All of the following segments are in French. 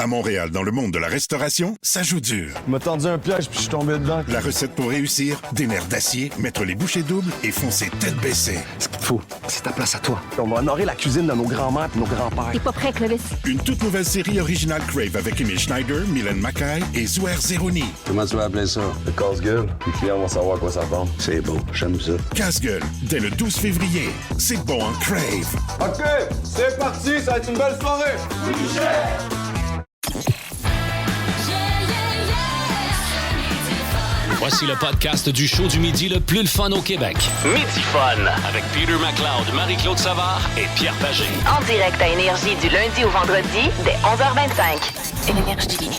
À Montréal, dans le monde de la restauration, ça joue dur. Il m'a tendu un piège puis je suis tombé dedans. La recette pour réussir, des nerfs d'acier, mettre les bouchées doubles et foncer tête baissée. Ce qu'il te faut, c'est ta place à toi. On va honorer la cuisine de nos grands-mères et nos grands-pères. T'es pas prêt, Clovis? Une toute nouvelle série originale Crave avec Emile Schneider, Mylène Mackay et Zouer Zeroni. Comment tu vas appeler ça? Le casse-gueule. Les clients vont savoir à quoi ça ressemble. C'est beau, j'aime ça. Casse-gueule, dès le 12 février. C'est bon en Crave. OK, c'est parti, ça va être une belle soirée. Voici le podcast du show du midi le plus le fun au Québec. Midi Fun avec Peter McLeod, Marie-Claude Savard et Pierre Pagé. En direct à Énergie du lundi au vendredi dès 11h25. Énergie.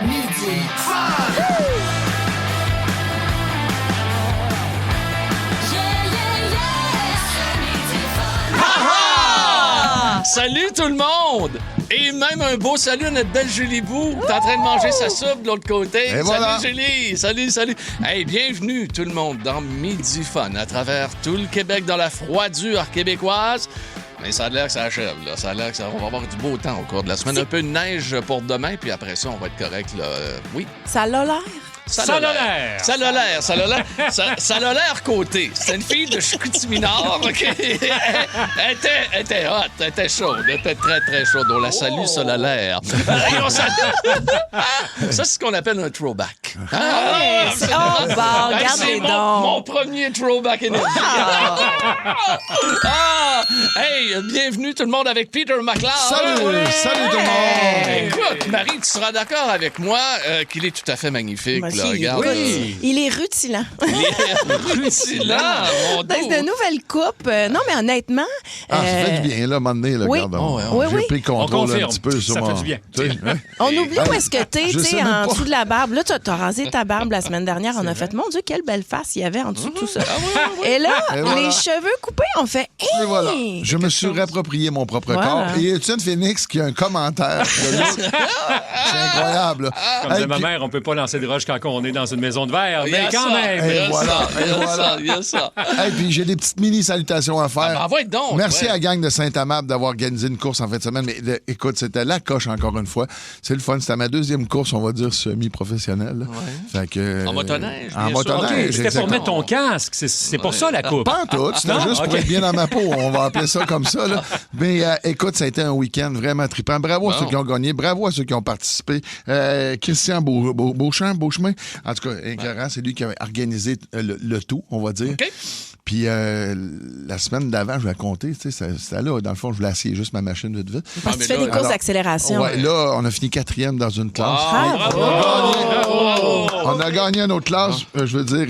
Midi Fun! Salut tout le monde! Et même un beau salut à notre belle Julie Bou. T'es en train de manger sa soupe de l'autre côté. Et voilà. Salut Julie! Salut! Hey, bienvenue tout le monde dans Midi Fun à travers tout le Québec dans la froidure québécoise. Mais ça a l'air que ça achève, là. Ça a l'air que on va avoir du beau temps au cours de la semaine. Un peu de neige pour demain, puis après ça, on va être correct, là. Oui. Ça a l'air. Ça a l'air côté. C'est une fille de Chicoutimi-Nord, OK? Elle était hot, elle était chaude, elle était très, très chaude. On la salue, ça a l'air. Ça, c'est ce qu'on appelle un throwback. Regardez donc. Mon premier throwback énergie. Hey, bienvenue tout le monde avec Peter McLeod. Salut tout le monde. Écoute, Marie, tu seras d'accord avec moi qu'il est tout à fait magnifique. Là, regarde, il est rutilant. Rutilant, mon dos. C'est de nouvelles coupes. Non, mais honnêtement... Ça fait du bien, là, à un moment donné, là, oui. regarde. J'ai pris le contrôle un petit peu sur ça mon... fait du bien. On oublie où est-ce que t'es, Je tu sais sais, même en pas. dessous de la barbe. Là, t'as rasé ta barbe la semaine dernière. On a fait, mon Dieu, quelle belle face il y avait en dessous de tout ça. Et là, Et voilà. les cheveux coupés, on fait... Et voilà. Je me suis réapproprié mon propre corps. Et Étienne Phoenix qui a un commentaire. C'est incroyable. Comme disait ma mère, on peut pas lancer de roche quand on est dans une maison de verre, mais quand même. Et voilà. Il y a ça. Et puis j'ai des petites mini salutations à faire. Envoie donc. Merci ouais. à la gang de Saint-Amable d'avoir organisé une course en fin de semaine. Mais écoute, c'était la coche encore une fois. C'est le fun. C'était ma deuxième course, on va dire, semi-professionnelle. Fait que, En motoneige. En bien sûr. motoneige. OK, c'était pour mettre ton casque. C'est pour ça, la coupe. Pas en tout, c'était juste pour être bien dans ma peau. On va appeler ça comme ça. Là. Mais écoute, ça a été un week-end vraiment trippant. Bravo à ceux qui ont gagné. Bravo à ceux qui ont participé. Christian Beauchemin, en tout cas, écœurant, c'est lui qui a organisé le tout, on va dire. OK. Puis la semaine d'avant, je vais compter, tu sais, c'était là, dans le fond, je voulais essayer juste ma machine vite. Parce que tu fais des courses d'accélération. Ouais, là, on a fini 4e dans une classe. On a gagné une autre classe. Je veux dire,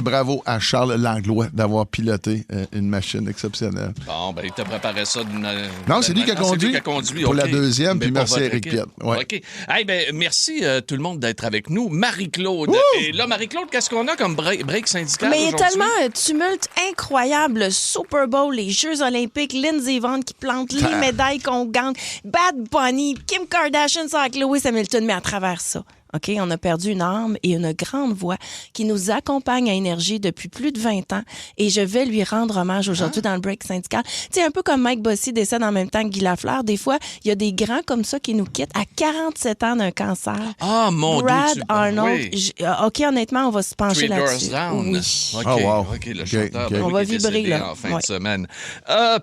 bravo à Charles Langlois d'avoir piloté une machine exceptionnelle. Bon, ben, il t'a préparé ça d'une... Non, c'est lui qui a conduit. Pour la deuxième, puis merci à Éric Piette. Ouais. OK. Hey, ben, merci tout le monde d'être avec nous. Marie-Claude. Et là, Marie-Claude, qu'est-ce qu'on a comme break syndical Mais il y a aujourd'hui? tellement un tumulte incroyable. Le Super Bowl, les Jeux olympiques, Lindsey Vonn qui plante les médailles qu'on gagne, Bad Bunny, Kim Kardashian sort avec Lewis Hamilton, mais à travers ça. OK, on a perdu une âme et une grande voix qui nous accompagne à Énergie depuis plus de 20 ans et je vais lui rendre hommage aujourd'hui dans le break syndical. Tu sais, un peu comme Mike Bossy décède en même temps que Guy Lafleur, des fois, il y a des grands comme ça qui nous quittent à 47 ans d'un cancer. Ah, mon Brad Dieu. Arnold. Oui. OK, honnêtement, on va se pencher Three là-dessus. Doors Down. Oui. OK, Oh, wow. OK, le OK, chanteur. OK. ben On oui, va qui est vibrer, décédé là. en fin Ouais. de semaine.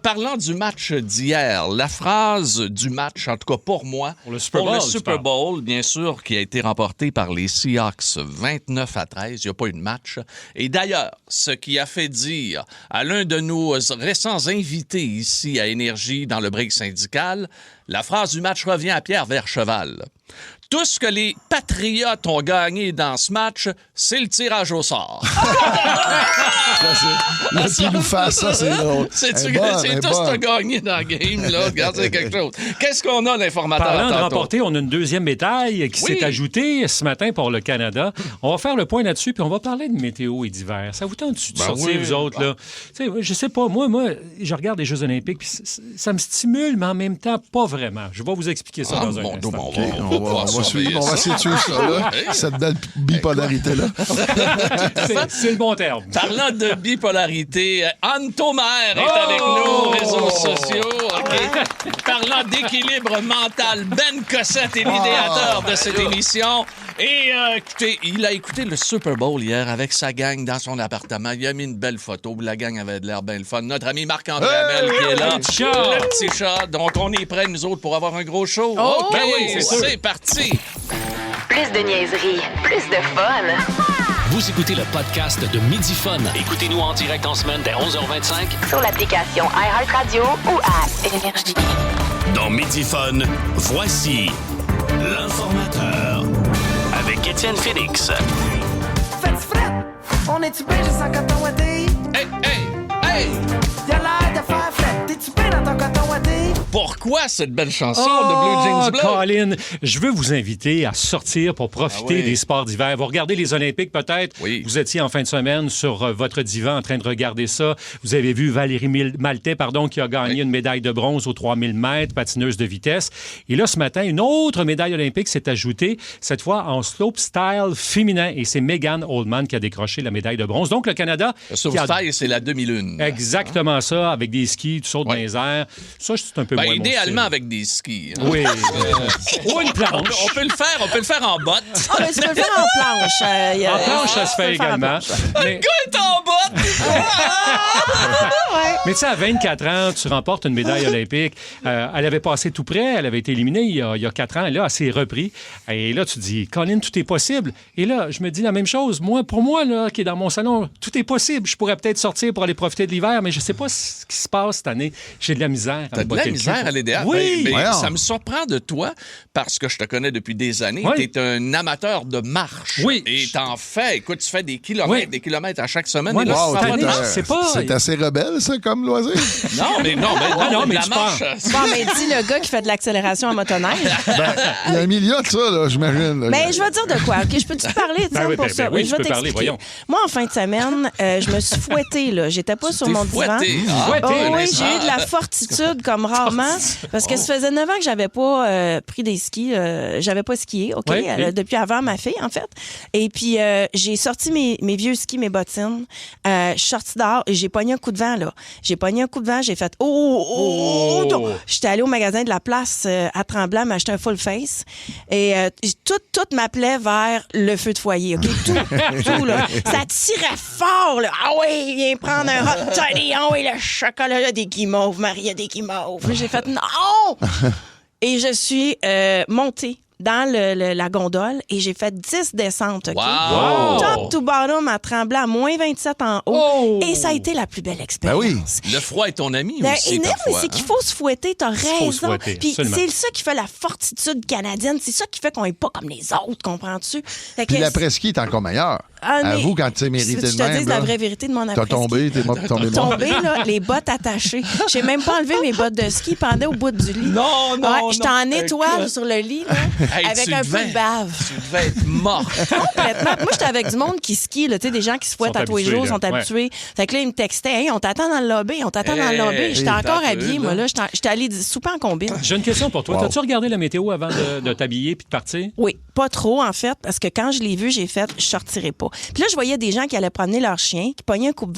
Parlant du match d'hier, la phrase du match, en tout cas pour moi, Pour le Super Bowl, tu Super parles. Bowl, bien sûr, qui a été remporté par les Seahawks 29-13. Il n'y a pas eu de match. Et d'ailleurs, ce qui a fait dire à l'un de nos récents invités ici à Énergie dans le break syndical, la phrase du match revient à Pierre Vercheval. Tout ce que les Patriotes ont gagné dans ce match, c'est le tirage au sort. Le pilou face, ça, c'est drôle. C'est tout Elle est ce que bonne. tu as gagné dans le game, là. Regarde, c'est quelque chose. Qu'est-ce qu'on a, l'informateur? Parlant de tantôt? remporter, on a une deuxième médaille qui Oui. s'est ajoutée ce matin pour le Canada. On va faire le point là-dessus, puis on va parler de météo et d'hiver. Ça vous tente de sortir, oui. vous autres, là? Tu sais, je sais pas, moi, je regarde les Jeux olympiques, puis ça me stimule, mais en même temps, pas vraiment. Je vais vous expliquer ça dans un bon, instant. bon, OK, on va va suivre. On va essayer de suivre ça, là. Cette belle bipolarité-là. C'est le bon terme. Parlant de bipolarité, Anne Thomer est avec nous, réseaux sociaux. OK. Parlant d'équilibre mental, Ben Cossette est l'idéateur de cette émission. Et écoutez, il a écouté le Super Bowl hier avec sa gang dans son appartement. Il a mis une belle photo. La gang avait de l'air bien le fun. Notre ami Marc-André Hamel qui est là. Le petit chat. Donc, on est prêts, nous autres, pour avoir un gros show. OK, ben oui, c'est parti. Plus de niaiserie, plus de fun. Vous écoutez le podcast de Midi Fun. Écoutez-nous en direct en semaine dès 11h25 Sur l'application iHeartRadio ou à Énergie. dans Midi Fun. Voici l'informateur avec Étienne Félix. Faites fret, on est-tu bien juste en coton ouaté? Hey! Y'a l'air de faire fret, t'es-tu bien dans ton coton ouaté? Pourquoi cette belle chanson de Blue Jeans Bleu? Colin, je veux vous inviter à sortir pour profiter des sports d'hiver. Vous regardez les Olympiques peut-être. Oui. Vous étiez en fin de semaine sur votre divan en train de regarder ça. Vous avez vu Valérie Maltais, qui a gagné une médaille de bronze aux 3000 mètres, patineuse de vitesse. Et là, ce matin, une autre médaille olympique s'est ajoutée, cette fois en slopestyle féminin. Et c'est Megan Oldman qui a décroché la médaille de bronze. Donc, le Canada... Le slopestyle, c'est la demi-lune. Exactement ça, avec des skis, tu sautes dans les airs. Ça, c'est un peu moins mon idéalement style. avec des skis. Hein. Oui. Ou une planche. On peut le faire en botte. Ah, mais tu peux le faire en planche. En planche, ça se fait également. Le gars est en botte! Mais tu sais, à 24 ans, tu remportes une médaille olympique. Elle avait passé tout près, elle avait été éliminée il y a 4 ans. Et là, elle s'est repris. Et là, tu te dis, Colin, tout est possible. Et là, je me dis la même chose. Pour moi, là, qui est dans mon salon, tout est possible. Je pourrais peut-être sortir pour aller profiter de l'hiver, mais je sais pas ce qui se passe cette année. J'ai de la misère. T'as de la misère à l'idéal. Oui! Mais ça me surprend de toi, parce que je te connais depuis des années. Oui. T'es un amateur de marche. Oui. Et t'en fais. Écoute, tu fais des kilomètres à chaque semaine. Oui, Et là, wow, ça va de t'as- marche. c'est pas... C'est assez rebelle, ça, comme loisir. Non, mais mais la tu marche. Bon, mais dis le gars qui fait de l'accélération en motoneige. Il y a un million de ça, là, j'imagine. là. Mais je vais te dire de quoi, OK? Je peux-tu te parler, Étienne, oui, pour ben, ça? oui, je tu vais peux parler, t'expliquer. voyons. Moi, en fin de semaine, je me suis fouettée, là. J'étais pas sur T'es mon divan. fouettée. Fouettée, Oh, oui, Vincent. j'ai eu de la fortitude comme rarement. Parce que ça faisait 9 ans que j'avais pas pris des skis. J'avais pas skié, OK? Oui, oui. Depuis avant ma fille, en fait. Et puis, j'ai sorti mes vieux skis, mes bottines. Je suis sortie dehors et j'ai pogné un coup de vent, là. J'ai pogné un coup de vent, j'ai fait oh! J'étais allée au magasin de la place à Tremblant m'acheter un full face. Et tout m'appelait vers le feu de foyer, OK? Tout, là. Ça tirait fort, là. Ah oui, viens prendre un hot toddy. Ah oui, le chocolat, là, des guimauves. Marie a des guimauves. J'ai fait non! Et je suis montée dans la gondole et j'ai fait 10 descentes. OK? Wow! Top to bottom à Tremblant, à moins 27 en haut. Oh! Et ça a été la plus belle expérience. Ben oui. Le froid est ton ami Ben, aussi, non, mais parfois. c'est qu'il faut se fouetter, t'as faut raison. se fouetter, Puis absolument. c'est ça qui fait la fortitude canadienne, c'est ça qui fait qu'on est pas comme les autres, comprends-tu? Fait que Puis l'après-ski est encore meilleur. Ah, mais- Avoue, quand tu sais je mérité de te même. dis là, la vraie vérité de mon T'as après-ski. tombé, t'es tombé mort. Tombé, là, les bottes attachées. J'ai même pas enlevé mes bottes de ski, pendaient au bout du lit. Non, non, J'étais non. en étoile sur le lit, là, Hey, avec tu un devais- peu de bave. Tu devais être mort. Complètement. Moi, j'étais avec du monde qui skie, là, tu sais, des gens qui se fouettent Sont à tous les habitués, jours, là. sont habitués. Fait que là, ils me textaient, hey, on t'attend dans le lobby, on t'attend dans le lobby. J'étais encore t'as habillée, peu, moi, là. là. J'étais allée souper en combine. J'ai une question pour toi. Wow. T'as-tu regardé la météo avant de t'habiller puis de partir? Oui, pas trop, en fait, parce que quand je l'ai vu, j'ai fait, je sortirai pas. Puis là, je voyais des gens qui allaient promener leur chien, qui pognaient un coup de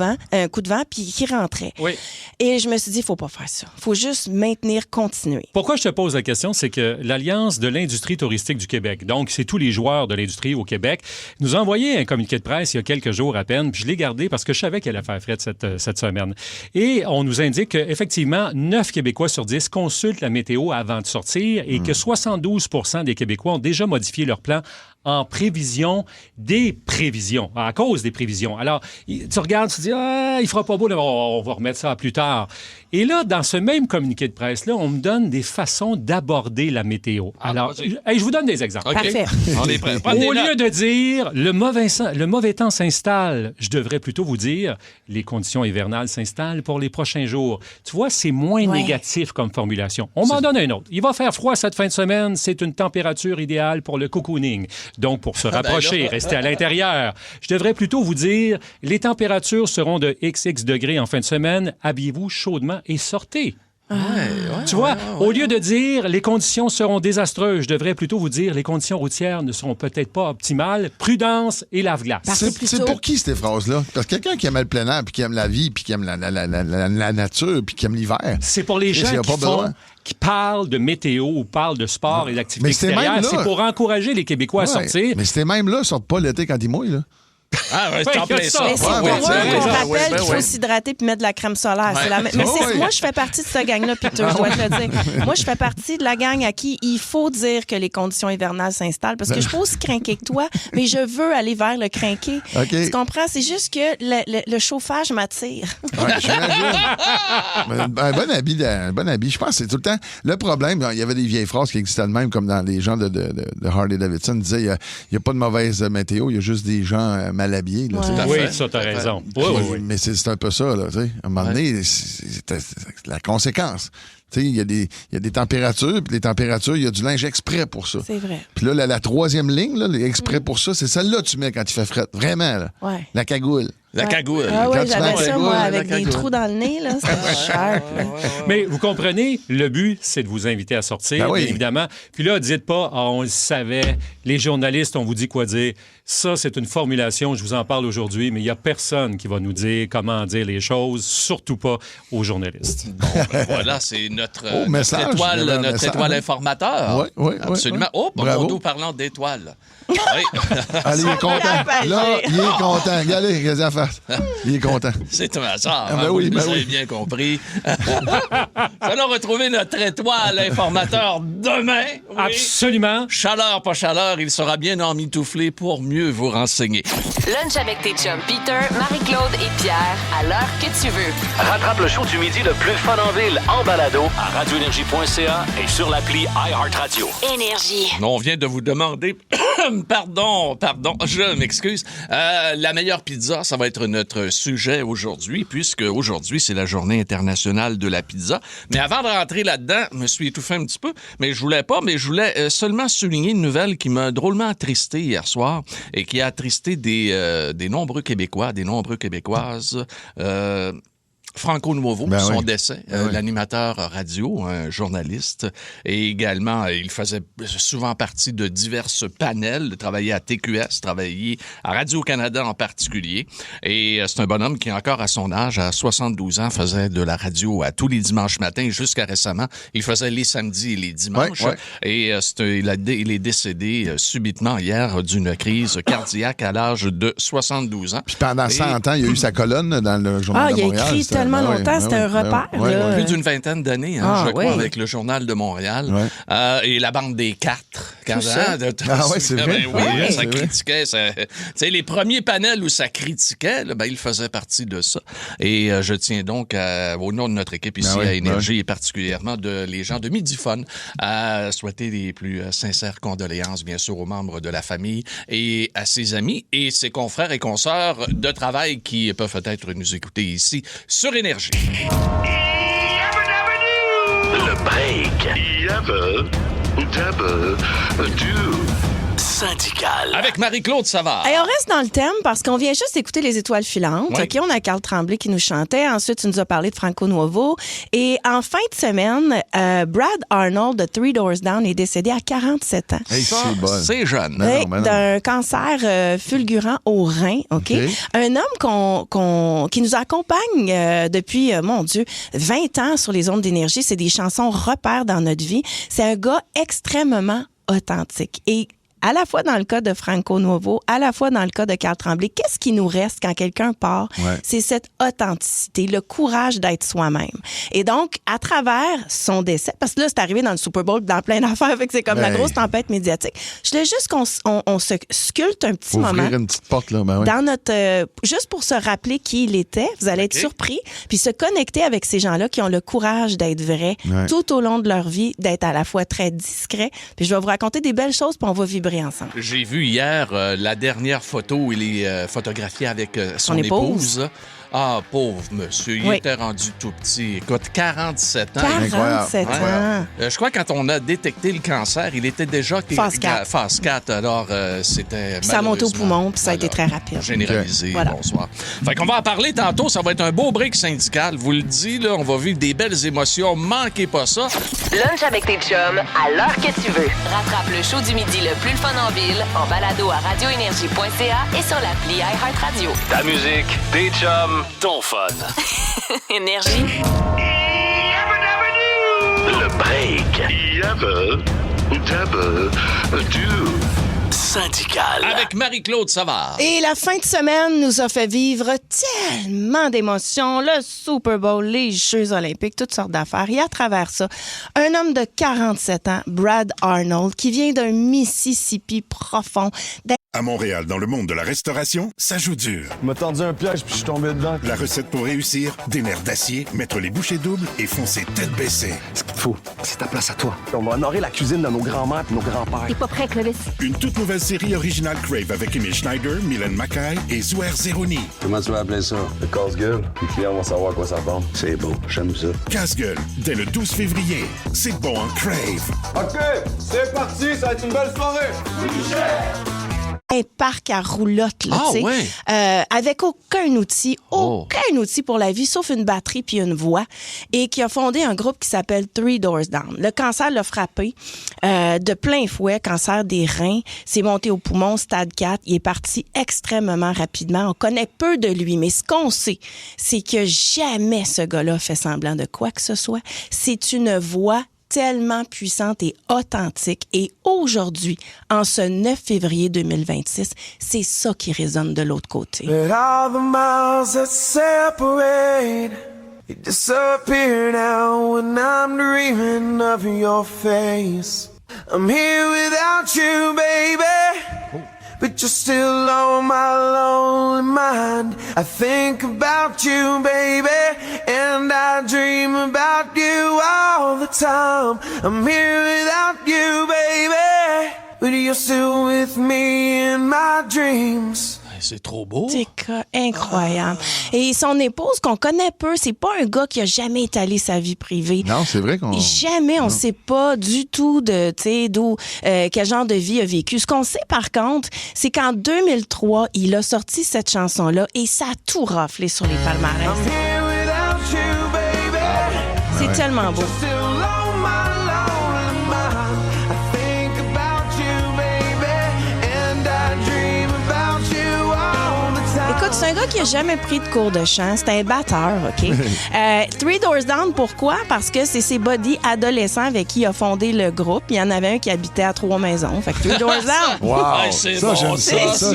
vent, puis qui rentraient. Oui. Et je me suis dit, il faut pas faire ça. Il faut juste maintenir, continuer. Pourquoi je te pose la question, c'est que l'Alliance de l'industrie touristique du Québec, donc c'est tous les joueurs de l'industrie au Québec, nous a envoyé un communiqué de presse il y a quelques jours à peine, puis je l'ai gardé parce que je savais qu'elle allait faire fret cette semaine. Et on nous indique qu'effectivement, 9 Québécois sur 10 consultent la météo avant de sortir et que 72 des Québécois ont déjà modifié leur plan en prévision des prévisions, à cause des prévisions. Alors, tu regardes, tu te dis, il fera pas beau, là, on va remettre ça à plus tard. Et là, dans ce même communiqué de presse-là, on me donne des façons d'aborder la météo. Alors, je vous donne des exemples. OK. Parfait. On est prêts. Prends des Au lieu notes. de dire le mauvais temps s'installe, je devrais plutôt vous dire les conditions hivernales s'installent pour les prochains jours. Tu vois, c'est moins Ouais. négatif comme formulation. On m'en donne un autre. Il va faire froid cette fin de semaine. C'est une température idéale pour le cocooning. Donc, pour se rapprocher, rester à l'intérieur. Je devrais plutôt vous dire les températures seront de XX degrés en fin de semaine. Habillez-vous chaudement et sortez. Tu vois, au lieu de dire les conditions seront désastreuses, je devrais plutôt vous dire les conditions routières ne seront peut-être pas optimales. Prudence et lave-glace. C'est pour qui ces phrases-là? Parce que quelqu'un qui aime le plein air, puis qui aime la vie, puis qui aime la nature, puis qui aime l'hiver. C'est pour les gens qui parlent de météo ou parlent de sport et d'activités extérieures. C'est pour encourager les Québécois à sortir. Mais ces mêmes-là sortent pas l'été quand il mouille, là. Ah, ouais, c'est en plein ça. Mais c'est pour eux qu'on rappelle qu'il faut s'hydrater puis mettre de la crème solaire. C'est la même. Mais moi, je fais partie de cette gang-là, Peter, je dois te le dire. Moi, je fais partie de la gang à qui il faut dire que les conditions hivernales s'installent parce que je suis pas aussi crinquée que toi, mais je veux aller vers le crinqué. Okay. Tu comprends? C'est juste que le chauffage m'attire. Ouais, j'imagine. Un bon habit. Je pense que c'est tout le temps... Le problème, il y avait des vieilles phrases qui existaient de même, comme dans les gens de Harley-Davidson. Ils disaient, il n'y a pas de mauvaise météo, il y a juste des gens mal habillés. Là, oui, ça, t'as raison. Oui. Mais c'est un peu ça, là, tu sais. À un moment donné, c'est la conséquence. Tu sais, il y a des températures, puis les températures, il y a du linge exprès pour ça. C'est vrai. Puis là, la troisième ligne, là, exprès pour ça, c'est celle-là que tu mets quand il fait fret. Vraiment, là. Ouais. La cagoule. La cagoule. Ah oui, j'avais ça, moi, avec des trous dans le nez, là. C'était cher. Mais vous comprenez, le but, c'est de vous inviter à sortir, bien évidemment. Puis là, dites pas, on le savait, les journalistes, on vous dit quoi dire. Ça, c'est une formulation, je vous en parle aujourd'hui, mais il n'y a personne qui va nous dire comment dire les choses, surtout pas aux journalistes. Bon, voilà, c'est notre étoile informateur. Oui. Absolument. Oui. Oh, bon, parlant d'étoiles. Oui. Allez, il est content. Là, il est content. Regardez, qu'est-ce qu'il face. Il est content. C'est un hasard. Vous avez bien compris. Nous allons retrouver notre étoile informateur demain. Oui. Absolument. Chaleur, pas chaleur, il sera bien emmitouflé pour mieux vous renseigner. Lunch avec tes chums Peter, Marie-Claude et Pierre, à l'heure que tu veux. Rattrape le show du midi le plus fun en ville en balado à radioénergie.ca et sur l'appli iHeartRadio. Énergie. On vient de vous demander... Pardon, je m'excuse. La meilleure pizza, ça va être notre sujet aujourd'hui, puisque aujourd'hui, c'est la journée internationale de la pizza. Mais avant de rentrer là-dedans, je me suis étouffé un petit peu, mais je voulais seulement souligner une nouvelle qui m'a drôlement attristé hier soir et qui a attristé des nombreux Québécois, des nombreuses Québécoises. Franco Nuovo, son décès, l'animateur radio, un journaliste, et également, il faisait souvent partie de divers panels, travaillait à TQS, travaillait à Radio-Canada en particulier, et c'est un bonhomme qui, encore à son âge, à 72 ans, faisait de la radio à tous les dimanches matins, jusqu'à récemment, il faisait les samedis et les dimanches, et il est décédé subitement hier d'une crise cardiaque à l'âge de 72 ans. Puis pendant 100 ans, il y a eu sa colonne dans le Journal de Montréal. Tellement longtemps, c'était un repère. Plus d'une vingtaine d'années, je crois, avec le Journal de Montréal. Et la bande des quatre. C'est vrai. Ça critiquait. Tu sais, les premiers panels où ça critiquait, il faisait partie de ça. Et je tiens donc, au nom de notre équipe ici à Énergie, et particulièrement les gens de Midifone, à souhaiter les plus sincères condoléances, bien sûr, aux membres de la famille et à ses amis et ses confrères et consoeurs de travail qui peuvent peut-être nous écouter ici sur Énergie. Le break. Syndical. Avec Marie-Claude Savard. Et on reste dans le thème parce qu'on vient juste écouter les étoiles filantes. Oui. OK, on a Carl Tremblay qui nous chantait. Ensuite, tu nous as parlé de Franco Nuovo. Et en fin de semaine, Brad Arnold de Three Doors Down est décédé à 47 ans. Hey, c'est jeune. D'un cancer fulgurant au rein. OK? Un homme qui nous accompagne depuis, 20 ans sur les ondes d'énergie. C'est des chansons repères dans notre vie. C'est un gars extrêmement authentique. Et à la fois dans le cas de Franco Nuovo, à la fois dans le cas de Carl Tremblay, qu'est-ce qui nous reste quand quelqu'un part? C'est cette authenticité, le courage d'être soi-même. Et donc, à travers son décès, parce que là, c'est arrivé dans le Super Bowl, dans plein d'affaires, fait que c'est comme la grosse tempête médiatique. Je voulais juste qu'on se sculpte un petit moment. Ouvrir une petite porte, là. Dans notre, juste pour se rappeler qui il était, vous allez être surpris, puis se connecter avec ces gens-là qui ont le courage d'être vrais tout au long de leur vie, d'être à la fois très discrets. Puis je vais vous raconter des belles choses, puis on va vibrer ensemble. J'ai vu hier la dernière photo où il est photographié avec son épouse. Ah, pauvre monsieur, il était rendu tout petit. Écoute, 47 ans. 47 ans. Je crois que quand on a détecté le cancer, il était déjà Phase 4. Phase 4, alors c'était Puis ça a monté au poumon, puis ça a été très rapide. Généralisé, Voilà. bonsoir. Fait qu'on va en parler tantôt, ça va être un beau break syndical. Vous le dis, là, on va vivre des belles émotions, manquez pas ça. Lunch avec tes chums à l'heure que tu veux. Rattrape le show du midi le plus le fun en ville en balado à radioénergie.ca et sur l'appli iHeartRadio. Ta musique, tes chums, ton fun. Énergie. Le break. Syndical. Avec Marie-Claude Savard. Et la fin de semaine nous a fait vivre tellement d'émotions. Le Super Bowl, les Jeux olympiques, toutes sortes d'affaires. Et à travers ça, un homme de 47 ans, Brad Arnold, qui vient d'un Mississippi profond. À Montréal, dans le monde de la restauration, ça joue dur. Il m'a tendu un piège puis je suis tombé dedans. La recette pour réussir, des nerfs d'acier, mettre les bouchées doubles et foncer tête baissée. Ce qu'il te faut, c'est ta place à toi. On va honorer la cuisine de nos grands-mères et nos grands-pères. T'es pas prêt, Clovis? Une toute nouvelle série originale Crave avec Emile Schneider, Mylène Mackay et Zouer Zeroni. Comment tu vas appeler ça? Le casse-gueule, les clients vont savoir à quoi ça ressemble. C'est beau, j'aime ça. Casse-gueule, dès le 12 février. C'est bon en Crave. OK, c'est parti, ça va être une belle soirée. Un parc à roulotte, là, Ah, tu sais, ouais. avec aucun outil pour la vie, sauf une batterie puis une voix, et qui a fondé un groupe qui s'appelle Three Doors Down. Le cancer l'a frappé de plein fouet, cancer des reins, c'est monté au poumon, stade 4, il est parti extrêmement rapidement. On connaît peu de lui, mais ce qu'on sait, c'est que jamais ce gars-là fait semblant de quoi que ce soit. C'est une voix tellement puissante et authentique. Et aujourd'hui, en ce 9 février 2026, c'est ça qui résonne de l'autre côté. Let all the miles that separate they disappear now when I'm dreaming of your face. I'm here without you, baby. But you're still on my lonely mind. I think about you, baby, and I dream about you all the time. I'm here without you, baby, but you're still with me in my dreams. C'est trop beau. C'est incroyable. Et son épouse, qu'on connaît peu, c'est pas un gars qui a jamais étalé sa vie privée. Non, c'est vrai qu'on... Jamais, on sait pas du tout de, tu sais, d'où, quel genre de vie il a vécu. Ce qu'on sait, par contre, c'est qu'en 2003, il a sorti cette chanson-là et ça a tout raflé sur les palmarès. I'm here without you, baby. C'est tellement beau. Still on my lonely mind. I think about you, baby, and I dream about you all the time. Écoute, c'est un gars qui a jamais pris de cours de chant. C'est un batteur, OK? Three Doors Down, pourquoi? Parce que c'est ses buddies adolescents avec qui il a fondé le groupe. Il y en avait un qui habitait à Trois-Maisons. Fait que Three Doors Down. Wow! Ouais, c'est ça, bon, j'aime ça. ça.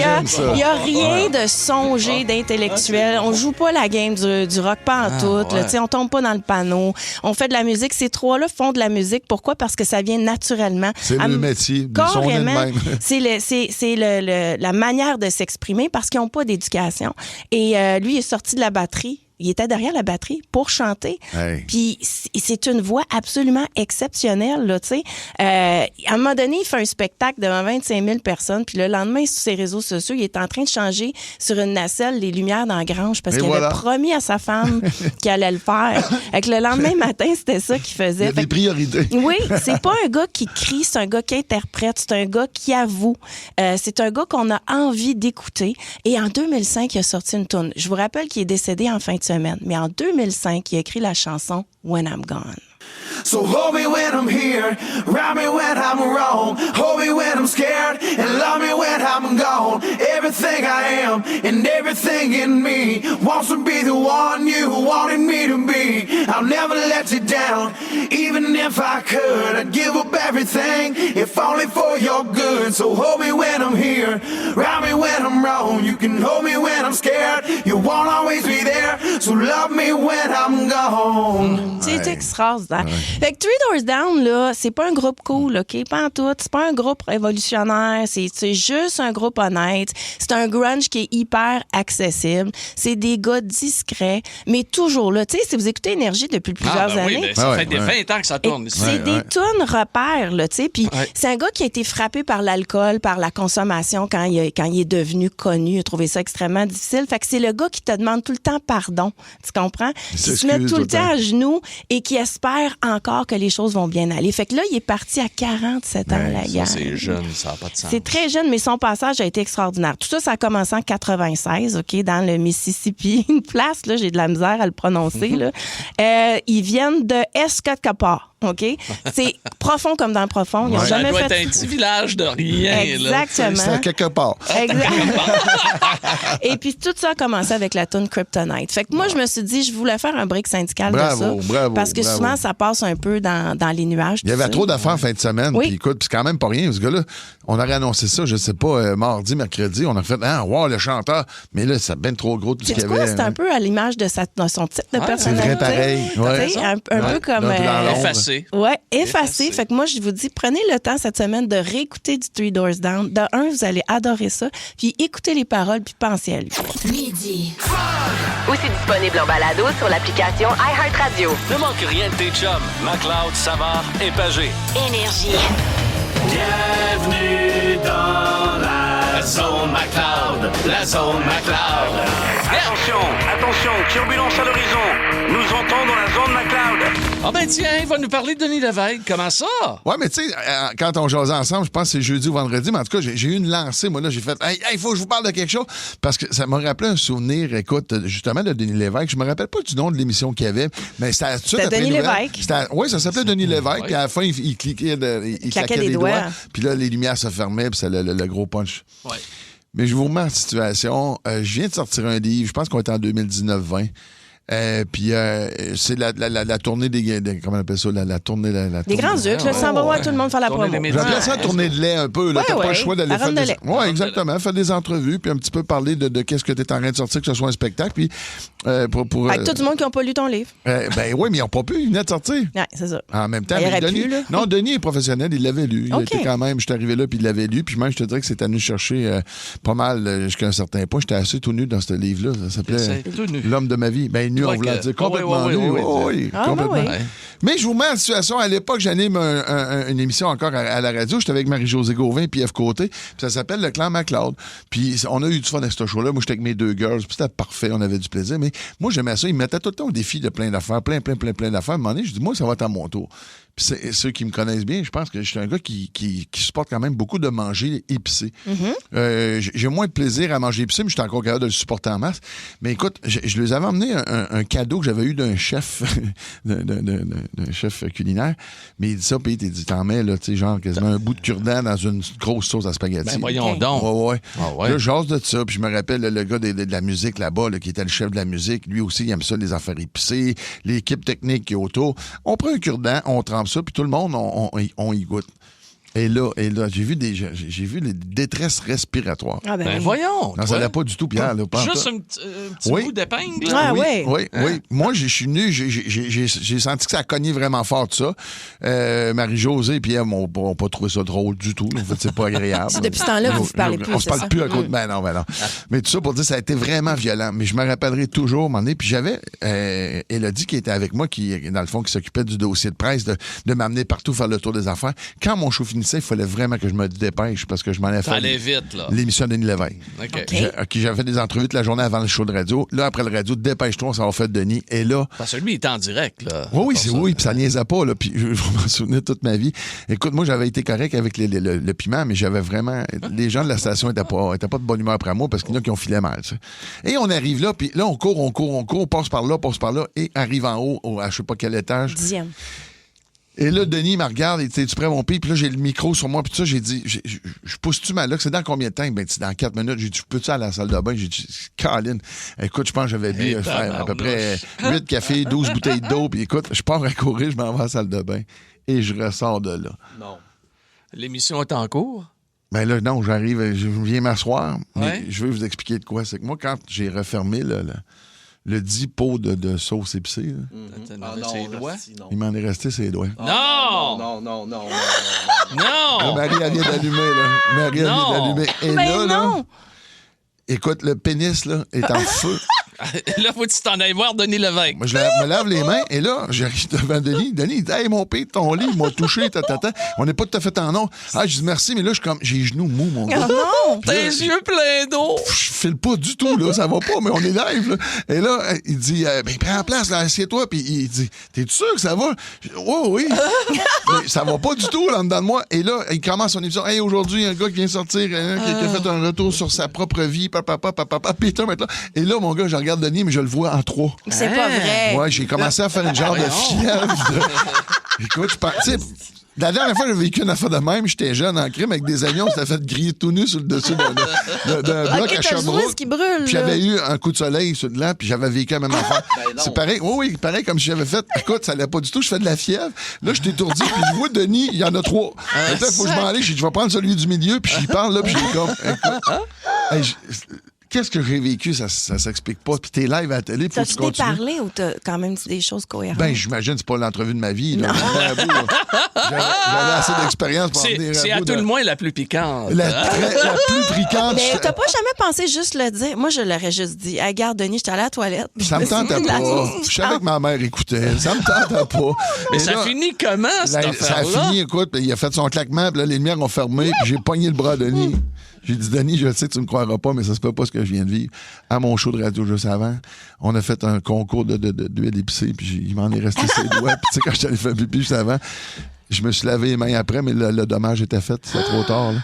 Il n'y a rien de songé, d'intellectuel. On joue pas la game du rock, pas en tout. ouais. Tu sais, on tombe pas dans le panneau. On fait de la musique. Ces trois-là font de la musique. Pourquoi? Parce que ça vient naturellement. C'est le métier. Ils sont nés de Carrément. même. C'est la manière de s'exprimer parce qu'ils n'ont pas d'éducation. Et lui, il est sorti de la batterie. Il était derrière la batterie pour chanter. Hey. Puis c'est une voix absolument exceptionnelle, là, tu sais. À un moment donné, il fait un spectacle devant 25 000 personnes, puis le lendemain, sur ses réseaux sociaux, il est en train de changer sur une nacelle les lumières dans la grange parce Et qu'il voilà. avait promis à sa femme qu'il allait le faire. Avec le lendemain matin, c'était ça qu'il Il y faisait. a des priorités. Oui, c'est pas un gars qui crie, c'est un gars qui interprète, c'est un gars qui avoue. C'est un gars qu'on a envie d'écouter. Et en 2005, il a sorti une tourne. Je vous rappelle qu'il est décédé en fin de semaine, mais en 2005, il a écrit la chanson When I'm Gone. So hold me when I'm here, round me when I'm wrong, hold me when I'm scared, and love me when I'm gone. Everything I am and everything in me wants to be the one you wanted me to be. I'll never let you down, even if I could. I'd give up everything, if only for your good. So hold me when I'm here, round me when I'm wrong. You can hold me when I'm scared, you won't always be there. So love me when I'm gone. C'est extraordinaire. Fait que Three Doors Down, là, c'est pas un groupe cool, OK? Pas en tout. C'est pas un groupe révolutionnaire. C'est juste un groupe honnête. C'est un grunge qui est hyper accessible. C'est des gars discrets, mais toujours là. Tu sais, si vous écoutez Énergie depuis plusieurs années... Oui, mais ça fait des 20 ans que ça tourne ici. C'est des tunes repères, là, tu sais. Puis c'est un gars qui a été frappé par l'alcool, par la consommation quand il est devenu connu. Il a trouvé ça extrêmement difficile. Fait que c'est le gars qui te demande tout le temps pardon. Tu comprends? Qui se met tout le temps à genoux et qui espère encore que les choses vont bien aller. Fait que là, il est parti à 47 ans, la gang. C'est jeune, ça n'a pas de sens. C'est très jeune, mais son passage a été extraordinaire. Tout ça, ça a commencé en 96, OK, dans le Mississippi. Une place, là, j'ai de la misère à le prononcer, là. Ils viennent de Escatcapar. OK? C'est profond comme dans le profond. Ils n'ont jamais ça doit fait... être un petit village de rien. Exactement. C'est à quelque part. Exactement. Et puis, tout ça a commencé avec la tune Kryptonite. Fait que moi, je me suis dit, je voulais faire un break syndical de ça. Parce que souvent, ça passe un peu dans les nuages. Il y avait trop d'affaires en fin de semaine. Oui. Puis écoute, c'est quand même pas rien. Ce gars-là, on aurait annoncé ça, je sais pas, mardi, mercredi. On a fait, wow, le chanteur. Mais là, c'est bien trop gros tout ce qu'il y avait. C'est un peu à l'image de son type de personnalité. C'est vrai, pareil. Ouais. Un peu comme... Effacé. Ouais, effacé. Fait que moi, je vous dis, prenez le temps cette semaine de réécouter du Three Doors Down. De un, vous allez adorer ça. Puis écoutez les paroles, puis pensez à lui. Midi. Aussi disponible en balado sur l'application iHeartRadio. Ne manque rien de tes chums, McLeod, Savard et Pagé. Énergie. Bienvenue dans la zone McLeod, la zone McLeod. Attention, turbulence à l'horizon. Nous entrons dans la zone McLeod. Ah ben tiens, il va nous parler de Denis Lévesque. Comment ça? Ouais, mais tu sais, quand on jasait ensemble, je pense que c'est jeudi ou vendredi, mais en tout cas, j'ai eu une lancée. Moi, là, j'ai fait, il faut que je vous parle de quelque chose. Parce que ça m'a rappelé un souvenir, écoute, justement, de Denis Lévesque. Je me rappelle pas du nom de l'émission qu'il y avait, mais c'était Denis Lévesque. Oui, ça s'appelait Denis Lévesque. Puis à la fin, il cliquait, il claquait des doigts. Puis là, les lumières se fermaient, puis c'est le gros punch. Ouais. Mais je vous remets en situation. Je viens de sortir un livre, je pense qu'on était en 2019-20. Puis c'est la tournée des comment on appelle ça, la tournée des Grands Ducs, là, sans voir tout le monde faire la promo. J'appelle ça la tournée de lait un peu. Là, t'as pas le choix d'aller faire des... Oui, exactement. Faire des entrevues, puis un petit peu parler de qu'est-ce que tu es en train de sortir, que ce soit un spectacle. Puis pour avec tout le monde qui n'a pas lu ton livre. Ben oui, mais ils n'ont pas pu, ils venaient de sortir. Oui, c'est ça. En même temps, Denis, non, Denis est professionnel, il l'avait lu. Il était quand même, je suis arrivé là, puis il l'avait lu. Puis même, je te dirais que c'est venu chercher pas mal jusqu'à un certain point. J'étais assez tout nu dans ce livre-là. Ça s'appelait L'homme de ma vie. Ben, nu, on voulait dire complètement nu. Oui, complètement. Mais je vous mets en situation, à l'époque, j'anime une émission encore à la radio. J'étais avec Marie-Josée Gauvin puis F. Côté. Puis ça s'appelle Le Clan McLeod. Puis on a eu du fun avec ce show-là. Moi, j'étais avec mes deux girls. Puis c'était parfait. On avait du plaisir. Mais moi, j'aimais ça. Ils me mettaient tout le temps au défi de plein d'affaires. Plein d'affaires. À un moment donné, je dis, moi, ça va être à mon tour. Puis ceux qui me connaissent bien, je pense que je suis un gars qui supporte quand même beaucoup de manger épicé. J'ai moins de plaisir à manger épicé, mais je suis encore capable de le supporter en masse. Mais écoute, je les avais emmené un cadeau que j'avais eu d'un chef d'un chef culinaire. Mais il dit ça, puis il dit, t'en mets, là, tu sais, genre quasiment un bout de cure-dent dans une grosse sauce à spaghetti. Ben voyons donc. Ouais. Là, j'ose de ça, puis je me rappelle le gars de la musique là-bas, là, qui était le chef de la musique. Lui aussi, il aime ça, les affaires épicées, l'équipe technique qui est autour. On prend un cure-dent, on trempe ça, puis tout le monde, on y goûte. Et là, j'ai vu les détresses respiratoires. Ah ben voyons. Non, ça n'allait pas du tout, Pierre. Là, juste un petit bout d'épingle. Oui. Moi, je suis venu, j'ai senti que ça a cogné vraiment fort, tout ça. Marie-Josée et Pierre n'ont pas trouvé ça drôle du tout. En fait, c'est pas agréable. Depuis ce temps-là, vous ne parlez plus. On se parle plus à côté. Ben non. Mais tout ça pour dire, ça a été vraiment violent. Mais je me rappellerai toujours, à un moment donné, puis j'avais Élodie qui était avec moi, qui, dans le fond, qui s'occupait du dossier de presse, de m'amener partout faire le tour des affaires. Quand mon show finissait, il fallait vraiment que je me dépêche parce que je m'en allais faire vite, là. L'émission de Denis Lévesque. OK. J'avais fait des entrevues toute la journée avant le show de radio. Là, après le radio, dépêche-toi, ça va faire Denis. Et là... Parce que lui, il est en direct, là. Oui, puis ça niaisait pas, là. Puis je m'en souvenais toute ma vie. Écoute, moi, j'avais été correct avec le piment, mais j'avais vraiment... Les gens de la station étaient pas de bonne humeur après moi parce qu'il y en a qui ont filé mal, tu sais. Et on arrive là, puis là, on court, on passe par là, et arrive en haut, à je sais pas quel étage. 10e. Et là, Denis me regarde, il dit, tu prends mon pied, puis là, j'ai le micro sur moi, puis tout ça, j'ai dit, je pousse-tu ma loque? C'est dans combien de temps? Ben, dans 4 minutes. J'ai dit, peux-tu aller à la salle de bain? J'ai dit, Caroline, écoute, je pense que j'avais bu à peu près 8 cafés, 12 bouteilles d'eau, puis écoute, je pars à courir, je m'en vais à la salle de bain, et je ressors de là. Non. L'émission est en cours? Ben là, non, j'arrive, je viens m'asseoir, mais je veux vous expliquer de quoi. C'est que moi, quand j'ai refermé le 10 pots de sauce épicée. Ses doigts? Il m'en est resté ses doigts. Non! Non! Marie, elle vient d'allumer, là. Marie, elle vient d'allumer. Et Mais là, non! écoute, le pénis, là, est en feu. Là, faut que tu t'en ailles voir Denis Lévesque. Moi, je me lave les mains et là, j'arrive devant Denis. Denis, il dit « Hey, mon père, ton lit, il m'a touché, On n'est pas tout à fait en ondes. » Ah, je dis merci, mais là, j'ai les genoux mous, mon gars. Oh non! T'as les yeux pleins d'eau. Je file pas du tout, là, ça va pas, mais on est live, là. Et là, il dit ben, prends la place, là, assieds-toi. Puis il dit T'es-tu sûr que ça va? Oh, oui. Mais ça va pas du tout, là, en dedans de moi. Et là, il commence son émission. Hey, aujourd'hui, il y a un gars qui vient sortir, qui a fait un retour sur sa propre vie, papa, Peter, maintenant. Et là, mon gars, je regarde Denis, mais je le vois en 3. C'est pas vrai. Ouais, j'ai commencé à faire une genre de fièvre. Écoute, je pense. La dernière fois que j'ai vécu une affaire de même, j'étais jeune en crime avec des avions, c'était fait griller tout nu sur le dessus d'un bloc à Sherbrooke. Qui brûle, puis j'avais eu un coup de soleil sur là, puis j'avais vécu la même affaire. C'est pareil, oui, pareil comme si j'avais fait. Écoute, ça allait pas du tout, je fais de la fièvre. Là, je t'ai étourdi, puis je vois Denis, il y en a 3. Là, il faut que je m'en aille, je vais prendre celui du milieu, puis j'y parle, là, puis j'ai comme. Écoute, qu'est-ce que j'ai vécu? Ça s'explique pas. Puis t'es live à la télé, puis tu continues. T'as-tu parlé ou t'as quand même dit des choses cohérentes? Ben, j'imagine, c'est pas l'entrevue de ma vie. Là. J'avais assez d'expérience pour en venir C'est à tout le moins la plus piquante. La plus piquante. Mais t'as pas jamais pensé juste le dire? Moi, je l'aurais juste dit. Hey, regarde, Denis, j'étais allée à la toilette. Ça me tentait pas. Je savais que ma mère écoutait. Ça me tentait pas. Mais ça finit comment, cette affaire-là? Ça a fini, écoute, il a fait son claquement, puis là, les lumières ont fermé, puis j'ai pogné le bras de Denis. J'ai dit, Denis, je sais que tu me croiras pas, mais ça se peut pas ce que je viens de vivre. À mon show de radio juste avant, on a fait un concours d'huile épicée, puis il m'en est resté ses doigts. Puis tu sais, quand j'allais faire pipi juste avant, je me suis lavé les mains après, mais le dommage était fait. C'était trop tard, là.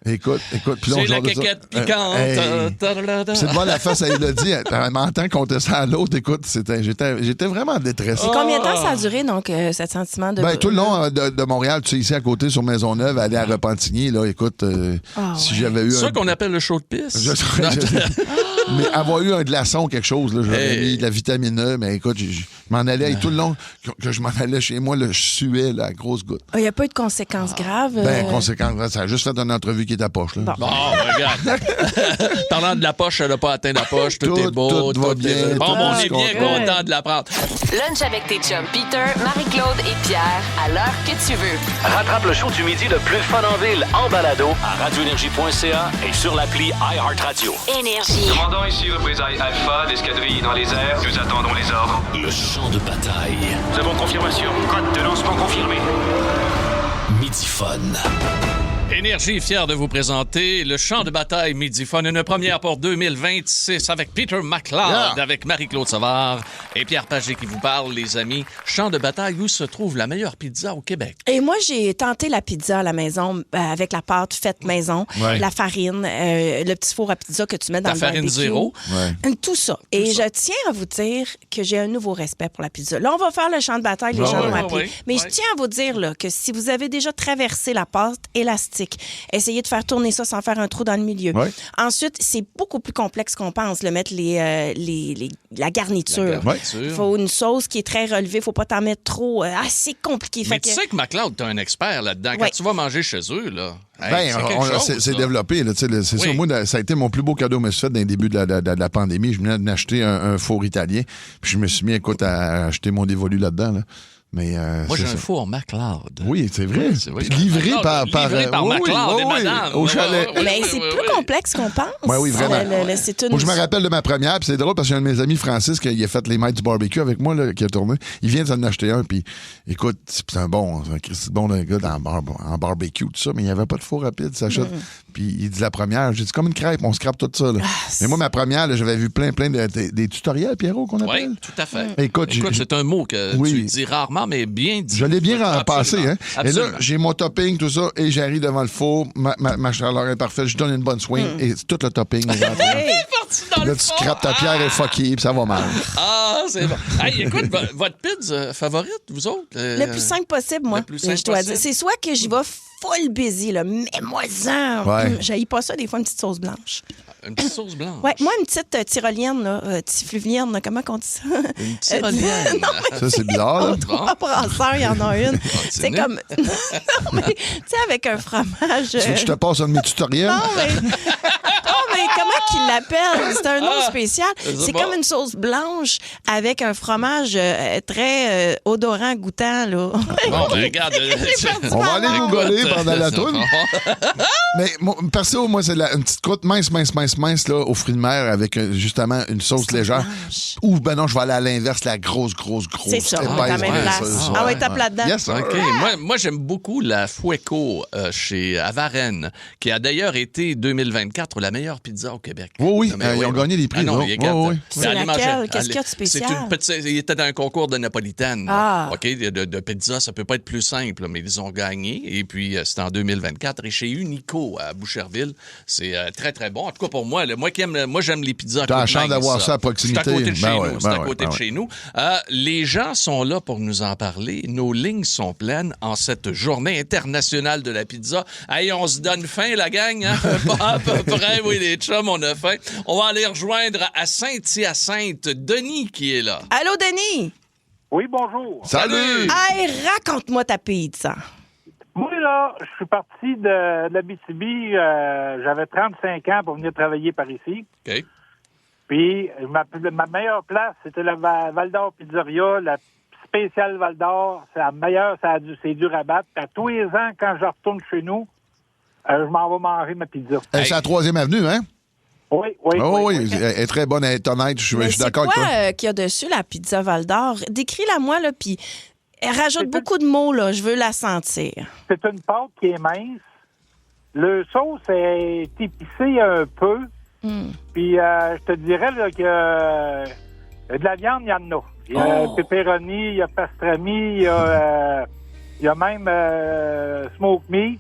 Écoute. Puis là, c'est la caquette piquante. C'est de voir la face à Élodie. Elle m'entend compter ça à l'autre. Écoute, j'étais vraiment détressé. Et combien de temps ça a duré, donc, ce sentiment de... Ben, tout le long de Montréal, tu sais, ici à côté, sur Maisonneuve, aller à Repentigny, là, écoute, si j'avais eu c'est ça qu'on appelle le show de piste. Mais avoir eu un glaçon, quelque chose, là, j'aurais mis de la vitamine E, mais écoute, je m'en allais, et tout le long que je m'en allais chez moi, là, je suais, la grosse goutte. Il n'y a pas eu de conséquences graves? Conséquences graves, ça a juste fait une entrevue qui est à poche, là. Bon, regarde. Parlant de la poche, elle n'a pas atteint la poche, tout est beau, tout va bien. Bon, on est bien content de l'apprendre. Lunch avec tes chums Peter, Marie-Claude et Pierre, à l'heure que tu veux. Rattrape le show du midi le plus fun en ville en balado à radioénergie.ca et sur l'appli iHeartRadio. Énergie. Commandant ici, représailles Alpha, d'escadrille dans les airs. Nous attendons les ordres. Le champ de bataille. Nous avons confirmation. Code de lancement confirmé. Midi Fun. Énergie, fier de vous présenter le champ de bataille Midi Fun, une première pour 2026 avec Peter McLeod, avec Marie-Claude Savard et Pierre Pagé qui vous parle, les amis. Champ de bataille où se trouve la meilleure pizza au Québec. Et moi, j'ai tenté la pizza à la maison avec la pâte faite maison, la farine, le petit four à pizza que tu mets dans le barbecue. La farine zéro. Tout ça. Et je tiens à vous dire que j'ai un nouveau respect pour la pizza. Là, on va faire le champ de bataille, les gens vont appeler. Mais je tiens à vous dire là, que si vous avez déjà traversé la pâte élastique, essayez de faire tourner ça sans faire un trou dans le milieu. Ensuite, c'est beaucoup plus complexe qu'on pense, mettre la garniture. Il faut une sauce qui est très relevée. Il ne faut pas t'en mettre trop. C'est compliqué. Mais tu sais que McLeod, tu es un expert là-dedans. Quand tu vas manger chez eux, là, c'est développé. Là, c'est ça, moi, ça a été mon plus beau cadeau que je me suis fait dans le début de la pandémie. Je venais d'acheter un four italien. Puis je me suis mis, écoute, à acheter mon dévolu là-dedans. Là. Mais, moi, j'ai un four McLeod. Oui, c'est vrai. Livré par McLeod et madame. Au chalet. Mais c'est plus complexe qu'on pense. Oui, vraiment. Moi, je me rappelle de ma première, puis c'est drôle parce qu'il y a un de mes amis, Francis, qui a fait les maîtres du barbecue avec moi, là, qui a tourné. Il vient d'en acheter un, puis écoute, c'est un Christy bon gars en barbecue, tout ça, mais il n'y avait pas de four rapide, ça achète. Puis il dit la première, j'ai dit comme une crêpe, on scrape tout ça. Là. Mais moi, ma première, là, j'avais vu plein des tutoriels, Pierrot, qu'on appelle. Oui, tout à fait. Écoute, c'est un mot que tu dis rarement, mais bien dit. Je l'ai bien repassé, hein. Et là, j'ai mon topping, tout ça, et j'arrive devant le four, ma chaleur est parfaite, je donne une bonne swing, et tout le topping est rentré. Là, tu scrapes ta pierre et fucky, puis ça va mal. Ah, c'est bon. Hey, écoute, votre pizza favorite, vous autres? Le plus simple possible, moi. Je dois dire. C'est soit que j'y vais full busy, là. Mets-moi-en. J'haïs pas ça, des fois, une petite sauce blanche. Une petite sauce blanche? Oui, moi, une petite tyrolienne, là, tifluvienne, là, comment on dit ça? Une tyrolienne? Ça, c'est bizarre, là. Trois brasseurs, il y en a une. C'est comme... Tu sais, avec un fromage... Tu veux que je te passe un de mes tutoriels? Non, mais mais comment qu'ils l'appellent? C'est un nom spécial. C'est bon. comme une sauce blanche avec un fromage très odorant, goûtant. Là. Bon, ben, regarde. On va aller rigoler pendant la toune. Mais perso, moi, c'est une petite croûte mince, là, aux fruits de mer avec justement une sauce légère. Ou ben non, je vais aller à l'inverse, la grosse. C'est ça, épaisse, la même place. ça. Ah ouais, tape là-dedans. Yes, sir. OK. Moi, j'aime beaucoup la Fueco chez Varennes, qui a d'ailleurs été 2024 la meilleure pizza au Québec. Oui, ils ont gagné les prix. non, là. il y a quatre. Oui. C'est laquelle? Qu'est-ce qu'il y a de spécial? C'est une petite, il était dans un concours de napolitaine. Ah. OK, de pizza, ça peut pas être plus simple, mais ils ont gagné. Et puis, c'était en 2024. Et chez Unico, à Boucherville, c'est très, très bon. En tout cas, pour moi, moi, j'aime les pizzas. T'as la chance d'avoir ça à proximité. C'est à côté de chez nous. C'est à ouais, côté de chez nous. Les gens sont là pour nous en parler. Nos lignes sont pleines en cette journée internationale de la pizza. Hey, on se donne faim, la gang, hein? Pas à peu près, oui, les chums, on a faim. On va aller rejoindre à Saint-Hyacinthe Denis qui est là. Allô, Denis? Oui, bonjour. Salut! Hey, raconte-moi ta pizza. Moi, là, je suis parti de l'Abitibi. J'avais 35 ans pour venir travailler par ici. OK. Puis, ma meilleure place, c'était la Val d'Or Pizzeria, la spéciale Val d'Or. C'est la meilleure, c'est du rabat. Puis à tous les ans, quand je retourne chez nous, je m'en vais manger ma pizza. C'est la 3e avenue, hein? Oui. Elle est très bonne, elle est honnête. Je suis d'accord avec toi. C'est quoi qu'il y a dessus, la pizza Val d'Or? Décris-la moi, là, puis elle rajoute beaucoup de mots, là. Je veux la sentir. C'est une pâte qui est mince. Le sauce est épicé un peu. Puis, je te dirais là, que de la viande, il y en a. Il y a pepperoni, il y a pastrami, il y a même smoke meat.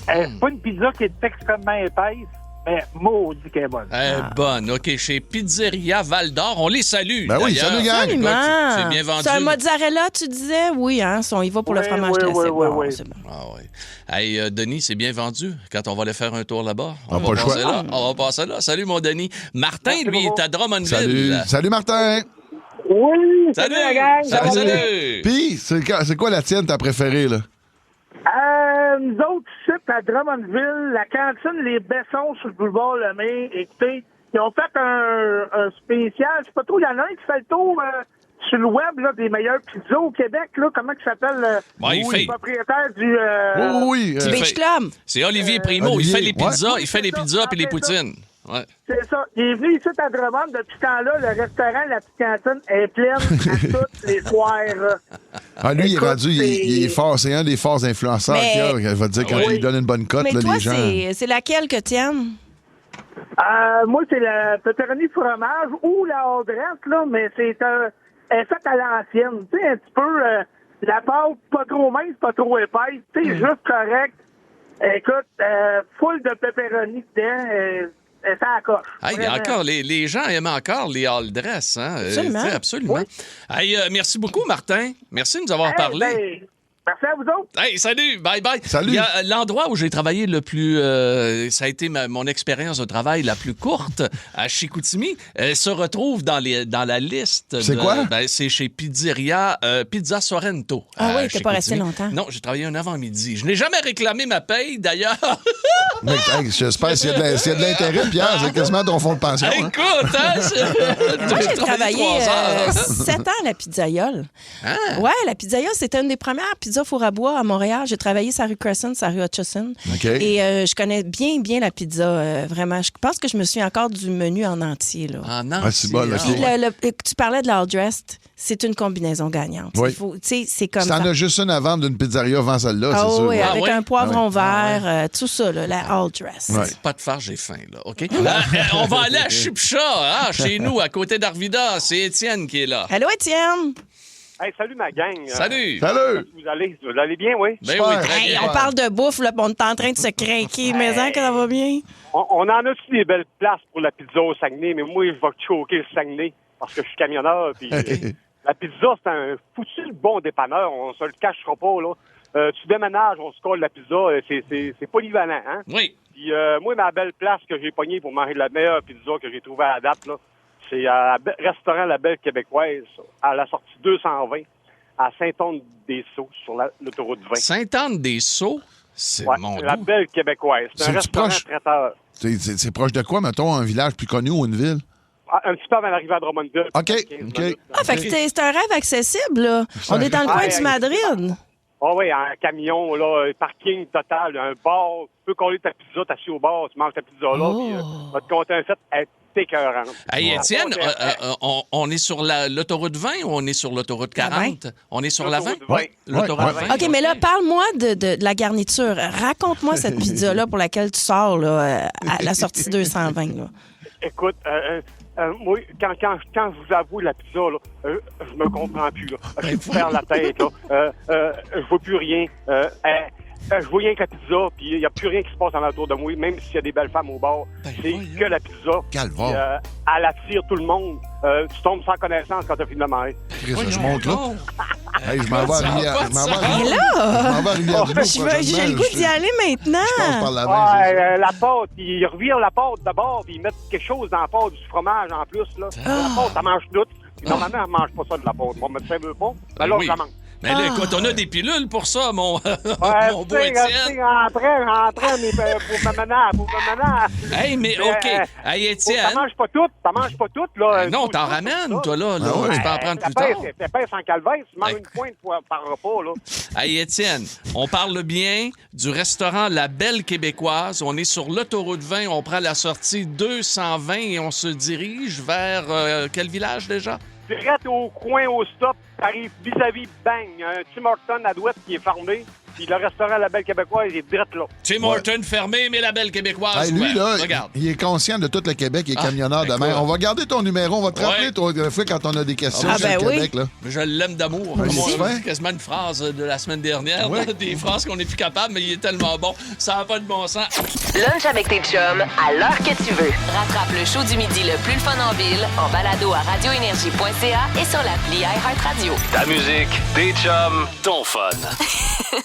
C'est pas une pizza qui est extrêmement épaisse, mais maudit qu'elle est bonne. Bonne. OK, chez Pizzeria Val d'Or, on les salue. Ben oui, d'ailleurs. salut, gang. Absolument. C'est bien vendu. C'est un mozzarella, tu disais? Oui, hein? On y va pour le fromage classique. Oui. C'est bon. Ah oui. Hey, Denis, c'est bien vendu. Quand on va aller faire un tour là-bas, On va passer là. On va passer là. Salut, mon Denis. Martin, lui, est à Drummondville. Salut, Martin. Oui, Salut, la gang. Salut. Puis, c'est quoi la tienne, ta préférée, là? Nous autres, ici, à Drummondville, la cantine Les Bessons sur le boulevard Lemay, écoutez, ils ont fait un spécial, je sais pas trop, il y en a un qui fait le tour sur le web là, des meilleures pizzas au Québec, là, comment il s'appelle le propriétaire du... Du Beach Club. C'est Olivier Primo, Olivier, il fait les pizzas, ouais. il fait les pizzas puis les poutines. Ouais. C'est ça. Il est venu ici à Drummond. Depuis ce temps-là, le restaurant, la petite cantine est pleine à toutes les soirs. Ah, lui, il est Écoute, rendu, il est fort. C'est un des forts influenceurs Mais- qu'il y a. Il va te dire quand il donne une bonne cote, Mais là, toi, les gens. c'est laquelle que t'aimes? Moi, c'est la pepperoni fromage ou la Audrette, là, mais elle est faite à l'ancienne. Tu sais, un petit peu la pâte pas trop mince, pas trop épaisse. Tu sais, juste correct. Écoute, full de pepperoni dedans. Ça accroche. Hey, Vraiment. encore, les gens aiment encore les all dress, hein? Absolument. Tu sais, absolument. Oui. Hey, merci beaucoup, Martin. Merci de nous avoir parlé. Ben, merci à vous autres. Hey, salut, bye-bye. Salut. Il y a l'endroit où j'ai travaillé le plus... ça a été mon expérience de travail la plus courte à Chicoutimi. Elle se retrouve dans la liste. C'est quoi? C'est chez Pizzeria Pizza Sorrento. Ah à oui, t'es pas resté Chicoutimi. longtemps. Non, j'ai travaillé un avant-midi. Je n'ai jamais réclamé ma paye, d'ailleurs. Mais, hey, j'espère s'il y a de l'intérêt, Pierre, c'est quasiment ton fonds de pension. Hein? Écoute, hein? Moi, j'ai travaillé 3 heures. 7 ans à la Pizzaiole. Ah. Ouais, la Pizzaiole, c'était une des premières pizzas four à bois à Montréal. J'ai travaillé sur la rue Crescent, sur la rue Hutchison. OK. Et je connais bien la pizza, vraiment. Je pense que je me souviens encore du menu en entier. Là. En Ah, c'est bon, là, Puis tu parlais de l'all dressed, c'est une combinaison gagnante. Oui. Il faut, tu sais, c'est comme Si t'en ça. as juste une à vendre d'une pizzeria, vends celle-là, Ah c'est sûr. oui, avec ouais? un poivron Ah vert, tout ça, là, la all dressed. Ouais. Pas de phare, j'ai faim, là, OK? On va aller à Chipcha, hein, chez nous, à côté d'Arvida. C'est Étienne qui est là. Allô, Étienne? Hey, salut ma gang. Salut. Salut. Vous allez bien, oui? Ben oui, très Hey, bien. on parle de bouffe, là, puis on est en train de se craquer. Mais que ça va bien? On en a-tu des belles places pour la pizza au Saguenay, mais moi, je vais choquer le Saguenay parce que je suis camionneur. Puis, la pizza, c'est un foutu bon dépanneur. On se le cachera pas, là. Tu déménages, on se colle la pizza. C'est polyvalent, hein? Oui. Puis, moi, ma belle place que j'ai pognée pour manger la meilleure pizza que j'ai trouvée à la date, là, c'est à restaurant La Belle Québécoise, à la sortie 220, à Saint-Anne-des-Sceaux, sur l'autoroute 20. Sainte-Anne-des-Sceaux? C'est Ouais, mon la Dieu. Belle Québécoise. C'est un C'est-tu restaurant proche? traiteur. C'est proche de quoi, mettons, un village plus connu ou une ville? Un petit peu avant l'arrivée à Drummondville. OK. 15 minutes. Ah, fait que c'est un rêve accessible, là. On est dans le coin du Madrid. Ah oui, un camion, là, un parking total, un bar. Tu peux coller ta pizza, t'assis au bar, tu manges ta pizza là, puis va te compter un fait, elle est écœurante. Hey, Étienne, on est sur l'autoroute 20 ou on est sur l'autoroute 40? On est sur la 20? Oui. L'autoroute 20. OK, mais là, parle-moi de la garniture. Raconte-moi cette pizza-là pour laquelle tu sors là, à la sortie 220. Là. Écoute, moi, quand je vous avoue la pizza, là, je me comprends plus. Là. J'ai pu faire la tête. Là. Je vois plus rien. Je vois rien que la pizza, puis il n'y a plus rien qui se passe alentour de moi, même s'il y a des belles femmes au bar. C'est que la pizza. Calvaire. Elle attire tout le monde. Tu tombes sans connaissance quand tu as fini de manger. Je monte là. Hey, je m'en vais à Rivière. Je m'en vais à Mais là, Rivière-du-Loup. j'ai le goût d'y aller maintenant. Je passe par la 20. La pâte, ils revirent la pâte d'abord, puis ils mettent quelque chose dans la pâte, du fromage en plus. Là. La pâte, ça mange tout. Normalement, elle ne mange pas ça de la pâte. Moi, mais ça veut pas. Mais là, ça mange. Mais là, écoute, on a des pilules pour ça, mon beau Étienne. Étienne. Entrez, mais pour me mener. Hey, mais OK. Hey, Étienne. Ça mange pas tout, là. Non, t'en ramènes, toi, là. Tu peux en prendre plus tard. tard. C'est pas sans calvaire. Tu manges une pointe par repas, là. Hey, Étienne, on parle bien du restaurant La Belle Québécoise. On est sur l'autoroute 20. On prend la sortie 220 et on se dirige vers quel village déjà? Direct au coin, au stop, t'arrives vis-à-vis, bang, un Tim Hortons à droite qui est fermé, puis le restaurant La Belle Québécoise est direct là. Tim Hortons fermé, mais La Belle Québécoise Hey, lui, là, regarde. il est conscient de tout le Québec, il est camionneur de mer. On va garder ton numéro, on va te rappeler toi, des fois quand on a des questions sur le Québec. Là. Je l'aime d'amour. C'est quasiment une phrase de la semaine dernière. Ouais. Des phrases qu'on n'est plus capable, mais il est tellement bon. Ça n'a pas de bon sens. Lunch avec tes chums à l'heure que tu veux. Rattrape le show du midi le plus le fun en ville en balado à radioénergie.ca et sur l'appli iHeartRadio. Ta musique, tes chums, ton fun.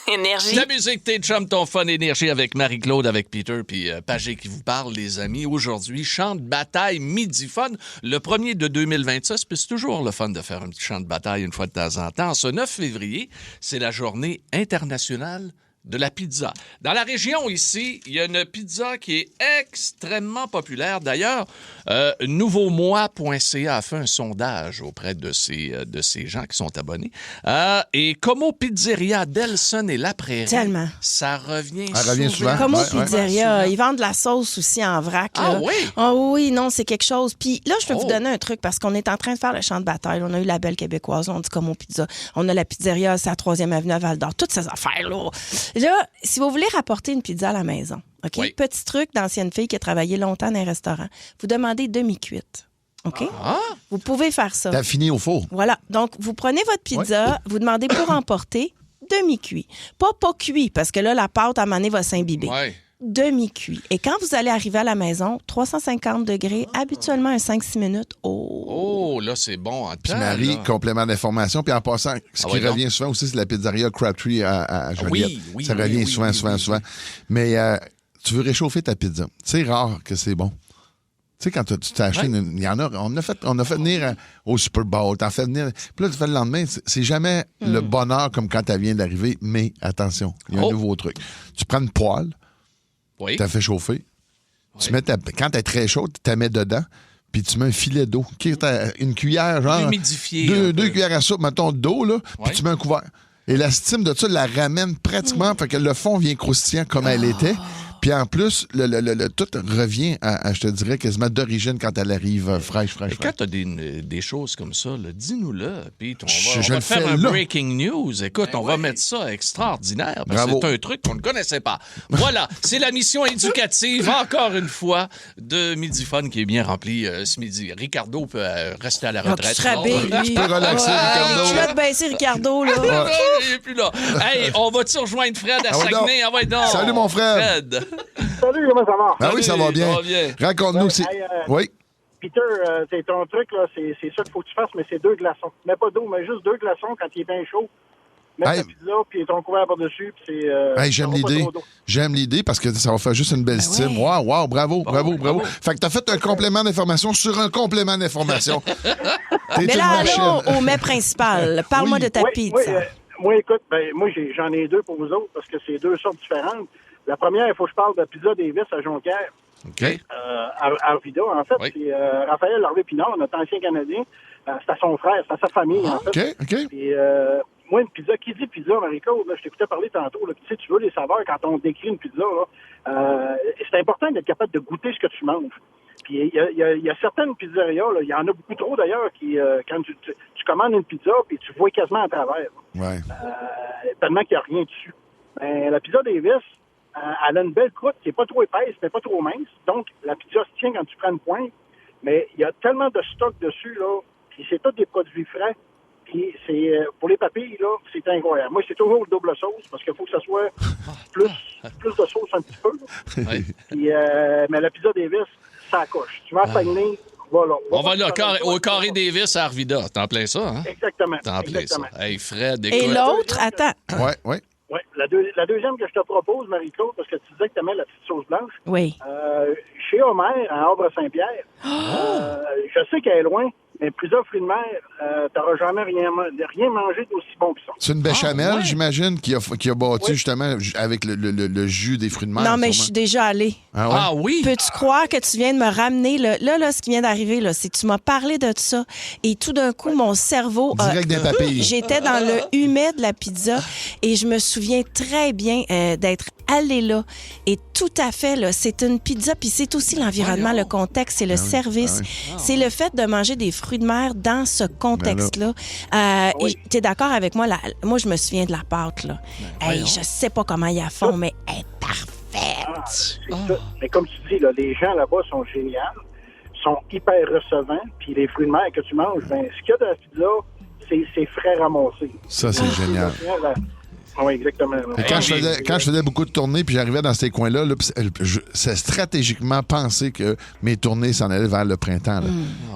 Énergie. La musique, tes chums, ton fun, énergie avec Marie-Claude, avec Peter, puis Pagé qui vous parle, les amis. Aujourd'hui, chant de bataille midi fun. Le premier de 2026, puis c'est toujours le fun de faire un petit chant de bataille une fois de temps en temps. Ce 9 février, c'est la journée internationale de la pizza. Dans la région ici, il y a une pizza qui est extrêmement populaire. D'ailleurs, nouveaumois.ca a fait un sondage auprès de ces gens qui sont abonnés. Et Como Pizzeria, Delson et La Prairie, Tellement. ça revient souvent. Como Pizzeria, ils vendent de la sauce aussi en vrac. Ah là. oui? Ah oui, non, c'est quelque chose. Puis là, je peux vous donner un truc parce qu'on est en train de faire le champ de bataille. On a eu la Belle Québécoise, on dit Como Pizza. On a la pizzeria, c'est à 3e Avenue à Val-d'Or. Toutes ces affaires-là. Là, si vous voulez rapporter une pizza à la maison, OK? Oui. Petit truc d'ancienne fille qui a travaillé longtemps dans un restaurant. Vous demandez demi-cuite. OK? Vous pouvez faire ça. T'as fini au four. Voilà. Donc, vous prenez votre pizza, vous demandez pour emporter demi-cuit. Pas cuit, parce que là, la pâte, à un moment donné, va s'imbiber. Ouais. Demi-cuit. Et quand vous allez arriver à la maison, 350 degrés, habituellement un 5-6 minutes. Oh, là, c'est bon en Puis temps. Marie, là. complément d'information. Puis en passant, ce qui revient souvent aussi, c'est la pizzeria Crabtree à Joliette. Oui, ça revient souvent. Mais tu veux réchauffer ta pizza. C'est rare que c'est bon. Tu sais, quand tu t'as acheté, il y en a, on a fait venir au Super Bowl, t'en fais venir. Puis là, tu fais le lendemain, c'est jamais le bonheur comme quand elle vient d'arriver, mais attention, il y a un nouveau truc. Tu prends une poêle, tu la fais chauffer, tu mets quand elle est très chaude, tu la mets dedans, puis tu mets un filet d'eau, une cuillère, genre. Humidifié. Deux cuillères à soupe, mettons, d'eau, là, puis tu mets un couvert. Et la stime de ça la ramène pratiquement, fait que le fond vient croustillant comme elle était. Puis en plus, tout revient à, je te dirais, quasiment d'origine quand elle arrive fraîche. Et quand tu as des choses comme ça, là, dis-nous-le. Puis on Je va le faire fais un là. breaking news. Écoute, on va mettre ça extraordinaire. Bravo. C'est un truc qu'on ne connaissait pas. Voilà, c'est la mission éducative, encore une fois, de Midi Fun qui est bien remplie ce midi. Ricardo peut rester à la retraite. Tu seras belle, lui. Tu peux relaxer, Ricardo. Tu vas te baisser, Ricardo, là. Il est plus là. Hey, on va-tu rejoindre Fred à Saguenay? Ah ouais, donc. Salut, mon frère. Fred. Salut, comment ça va? Ah oui, ça va bien. Raconte-nous. Oui. Peter, c'est ton truc, là, c'est ça qu'il faut que tu fasses, mais c'est 2 glaçons. Mets pas d'eau, mais juste 2 glaçons quand il est bien chaud. Mets ta pizza, puis ton couvert par-dessus, puis c'est... J'aime l'idée. J'aime l'idée parce que ça va faire juste une belle stime. Wow, bravo. Fait que t'as fait un complément d'information sur un complément d'information. T'es Mais une là, machine. allons au mets principal. Parle-moi de ta pizza. moi, écoute, moi, j'en ai deux pour vous autres parce que c'est deux sortes différentes. La première, il faut que je parle de Pizza Davis à Jonquière. OK. À Arvida, en fait. Oui. C'est Raphaël Harvey-Pinard, notre ancien Canadien. C'est à son frère, c'est à sa famille, en fait. OK. Puis, moi, une pizza, qui dit pizza, Marie-Claude, je t'écoutais parler tantôt, là, tu veux les saveurs quand on décrit une pizza, là, c'est important d'être capable de goûter ce que tu manges. Puis il y a certaines pizzerias, il y en a beaucoup trop d'ailleurs, qui quand tu commandes une pizza, puis tu vois quasiment à travers. Ouais. Tellement qu'il n'y a rien dessus. Ben, la pizza Davis, elle a une belle croûte qui n'est pas trop épaisse, mais pas trop mince. Donc, la pizza se tient quand tu prends une pointe. Mais il y a tellement de stock dessus, là, puis c'est tous des produits frais. Puis c'est pour les papilles, là, c'est incroyable. Moi, c'est toujours le double sauce parce qu'il faut que ça soit plus de sauce un petit peu. Puis, mais la pizza Davis, ça coche. Tu vas à Saguenay, voilà. On va là, au Carré Davis à Arvida. T'en plein ça, hein? Exactement. T'en plein ça. Hey, Fred, écoute. Et l'autre, attends. Ouais. Oui, la deuxième que je te propose, Marie-Claude, parce que tu disais que tu aimais la petite sauce blanche. Oui. Chez Homer, à Havre-Saint-Pierre, je sais qu'elle est loin, mais plusieurs fruits de mer, t'auras jamais rien mangé d'aussi bon que ça. C'est une béchamel, j'imagine, qui a bâti justement avec le jus des fruits de mer. Non, mais je suis déjà allée. Ah oui? Peux-tu croire que tu viens de me ramener? Là, ce qui vient d'arriver, là, c'est que tu m'as parlé de ça. Et tout d'un coup, mon cerveau... Direct des papilles. J'étais dans le humet de la pizza et je me souviens très bien d'être allée là. Et tout à fait, là, c'est une pizza, puis c'est aussi l'environnement, le contexte, c'est le service. C'est le fait de manger des fruits de mer dans ce contexte-là. Tu es d'accord avec moi? Moi, je me souviens de la pâte, là. Je sais pas comment ils la font, mais elle est parfaite. Mais comme tu dis, là, les gens là-bas sont géniaux, sont hyper recevants, puis les fruits de mer que tu manges, ce qu'il y a dans la pizza, c'est frais ramassé. Ça, c'est génial. Oui, exactement. Et quand je faisais beaucoup de tournées, puis j'arrivais dans ces coins-là, c'est stratégiquement pensé que mes tournées s'en allaient vers le printemps. Là.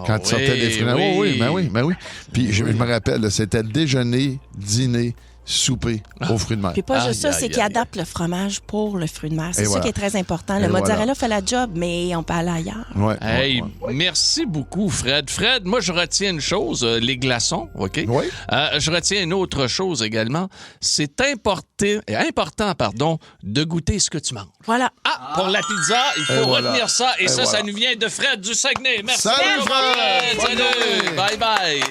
Quand tu sortais des fruits de mer. Oui. Puis je me rappelle, là, c'était déjeuner, dîner, souper aux fruits de mer. Puis pas juste ça, c'est qu'ils adaptent le fromage pour le fruit de mer. C'est ça qui est très important. Le mozzarella fait la job, mais on peut aller ailleurs. Merci beaucoup, Fred. Fred, moi, je retiens une chose, les glaçons, OK? Oui. Je retiens une autre chose également. C'est important, de goûter ce que tu manges. Voilà. Pour la pizza, il faut retenir ça. Et ça nous vient de Fred du Saguenay. Merci. Salut, Fred! Salut! Bye-bye!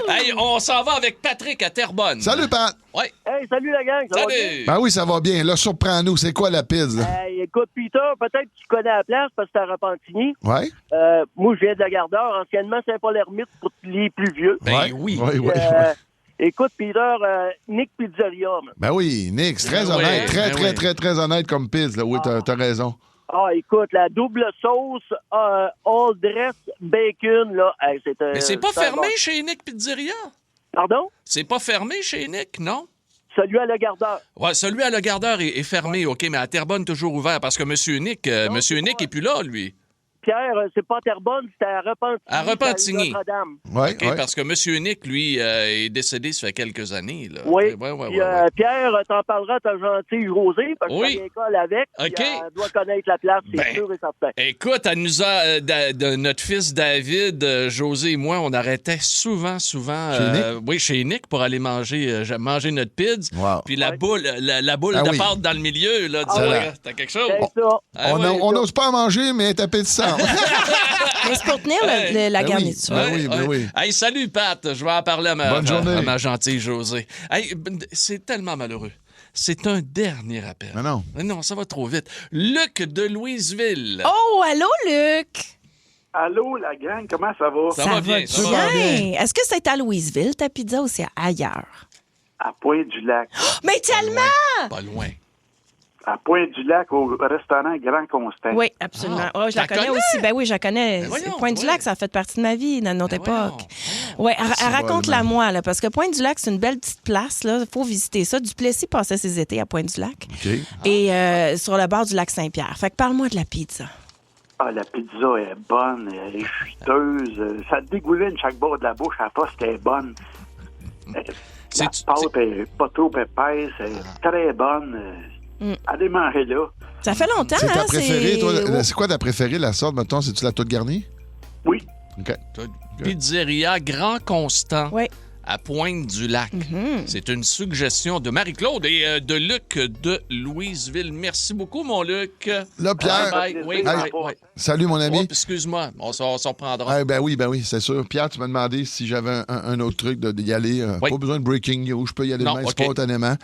Hey, on s'en va avec Patrick à Terrebonne. Salut, Pat! Ouais. Hey, salut la gang, ça va bien? Ben oui, ça va bien. Là, surprends-nous. C'est quoi la pizza? Écoute, Peter, peut-être que tu connais la place parce que c'est à Repentigny. Ouais. Moi, je viens de la Gardeur, anciennement Saint-Paul-Ermite pour les plus vieux. Oui. Écoute, Peter, Nick Pizzeria. Ben oui, Nick, c'est très honnête. Très honnête comme pizza. Oui, t'as raison. Écoute, la double sauce, all dress, bacon, là, Mais c'est pas fermé chez Nick Pizzeria? Pardon? C'est pas fermé chez Nick, non? Celui à Le Gardeur. Ouais, celui à Le Gardeur est fermé, OK, mais à Terrebonne, toujours ouvert, parce que M. Nick, est plus là, lui. Pierre, c'est pas à Terrebonne, c'était à Repentigny. À Repentigny. Notre-Dame. OK, parce que M. Nick, lui, est décédé ça fait quelques années. Là. Oui. Pierre, t'en parleras à ta gentille Josée, parce que t'as bien colle avec. OK. Elle doit connaître la place, c'est sûr et certain. Écoute, elle nous a, de notre fils David, José et moi, on arrêtait souvent, chez Nick pour aller manger notre pizza. Wow. Puis la boule de pâte dans le milieu, là, t'as quelque chose? On n'ose pas manger, mais taper de sang. Mais c'est pour tenir la garniture. Oui. Hey, salut, Pat. Je vais en parler à ma gentille Josée. Hey, c'est tellement malheureux. C'est un dernier appel. Mais non. Non, ça va trop vite. Luc de Louisville. Oh, allô, Luc? Allô, la gang, comment ça va? Ça va bien. Est-ce que c'est à Louisville, ta pizza, ou c'est ailleurs? À Pointe-du-Lac. Mais tellement! Pas loin. À Pointe-du-Lac, au restaurant Grand Constant. Oui, absolument. Je la connais aussi. Ben oui, je la connais. Pointe-du-Lac, ça a fait partie de ma vie dans notre époque. Oui, raconte-la-moi, là, parce que Pointe-du-Lac, c'est une belle petite place. Il faut visiter ça. Duplessis passait ses étés à Pointe-du-Lac. Okay. Et sur le bord du lac Saint-Pierre. Fait que parle-moi de la pizza. La pizza est bonne, elle est chuteuse. Ça dégouline chaque bord de la bouche. La poste est bonne. La pâte est pas trop épaisse. Elle est très bonne. Allez manger là. Ça fait longtemps, c'est ta hein? préférée, toi? C'est quoi ta préférée, la sorte, mettons? C'est-tu la toute garnie? Oui. OK. Pizzeria Grand Constant. Oui. à Pointe-du-Lac. C'est une suggestion de Marie-Claude et de Luc de Louisville. Merci beaucoup, mon Luc. Là, Pierre. Bye bye. Oui, Hey, oui. Salut, mon ami. Oh, excuse-moi, on s'en reprendra. Ben oui, c'est sûr. Pierre, tu m'as demandé si j'avais un autre truc d'y aller. Pas besoin de breaking news, je peux y aller demain spontanément.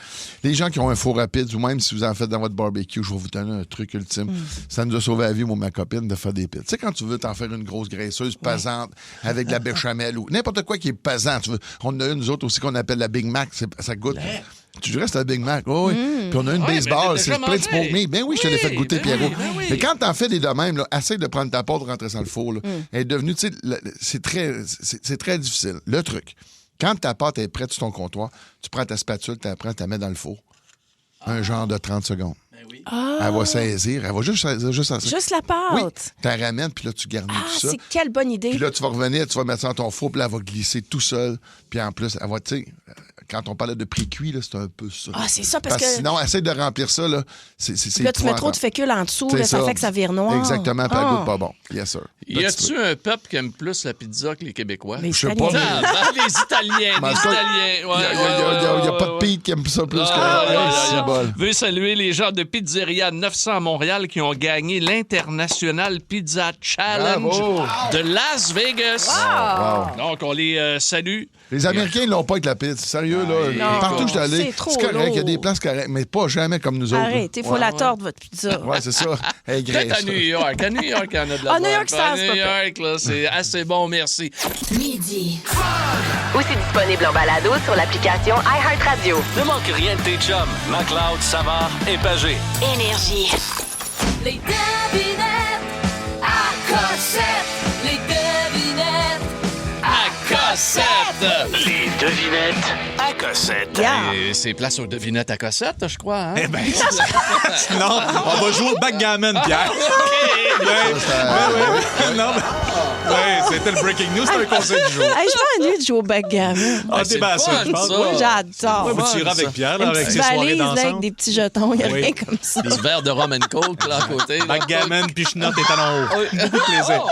Les gens qui ont un four rapide, ou même si vous en faites dans votre barbecue, je vais vous donner un truc ultime. Ça nous a sauvé la vie, moi, ma copine, de faire des pits. Tu sais, quand tu veux t'en faire une grosse graisseuse pesante avec de la béchamel ou n'importe quoi qui est pesant, on a une, nous autres aussi, qu'on appelle la Big Mac. Ça goûte. Tu dirais que c'est la Big Mac. Oh, oui. Puis on a une baseball, c'est plein de smoke meat. Ben oui, je te l'ai fait goûter, Pierrot. Mais quand t'en fais des de même, là, essaye de prendre ta pâte, rentrer ça dans le four. Là. Elle est devenue, tu sais, c'est très difficile. Le truc, quand ta pâte est prête sur ton comptoir, tu prends ta spatule, tu la mets dans le four. Un genre de 30 secondes. Elle va saisir. Elle va juste la pâte. Oui. Tu la ramènes, puis là, tu garnis tout ça. C'est quelle bonne idée. Puis là, tu vas revenir, tu vas mettre ça dans ton four, puis là, elle va glisser tout seul. Puis en plus, elle va, tu sais, quand on parlait de pré-cuit, là, c'est un peu ça. Ah, c'est ça, parce que... Sinon, essaye de remplir ça, là. C'est là, tu mets trop de fécule en dessous, là, ça fait que ça vire noir. Exactement, puis elle goûte pas bon. Yes, sir. Y a-tu un peuple qui aime plus la pizza que les Québécois? Les sais pas. Les Italiens, Il n'y a pas de Pete qui aime ça plus que... Je veux saluer les gens de Pizzeria 900 à Montréal qui ont gagné l'International Pizza Challenge de Las Vegas. Wow. Donc, on les salue. Les Américains ne l'ont pas avec la pizza. Sérieux, là. Non. Partout où je suis allé, c'est correct. Il y a des places correctes, mais pas jamais comme nous autres. Arrête, il faut la tordre, votre pizza. Oui, c'est ça. Elle est Peut-être graisse. à New York. À New York, il y en a de la À New bonne. York, ça, À c'est New pas York, là, c'est assez bon, merci. Midi. Aussi disponible en balado sur l'application iHeartRadio. Ne manque rien de tes chums. McLeod, Savard et Pagé. Énergie. Les devinettes à cossette. Les devinettes à cossette. Les devinettes à cossette. Et c'est place aux devinettes à cossette, je crois. Hein? Eh bien, non, on va jouer au backgammon, Pierre. C'était le breaking news, c'était un conseil du jour. Hey, je m'ennuie de jouer au backgammon. Ah, t'es bien ça, je pense. J'adore. Ouais, mais tu iras avec Pierre, là, Une avec petite ses soirées valise là, d'ensemble. avec des petits jetons, il n'y a rien comme ça. Des verres de rum and coke, là, à côté. Backgammon, pichenotte et talons hauts. Beaucoup de plaisir.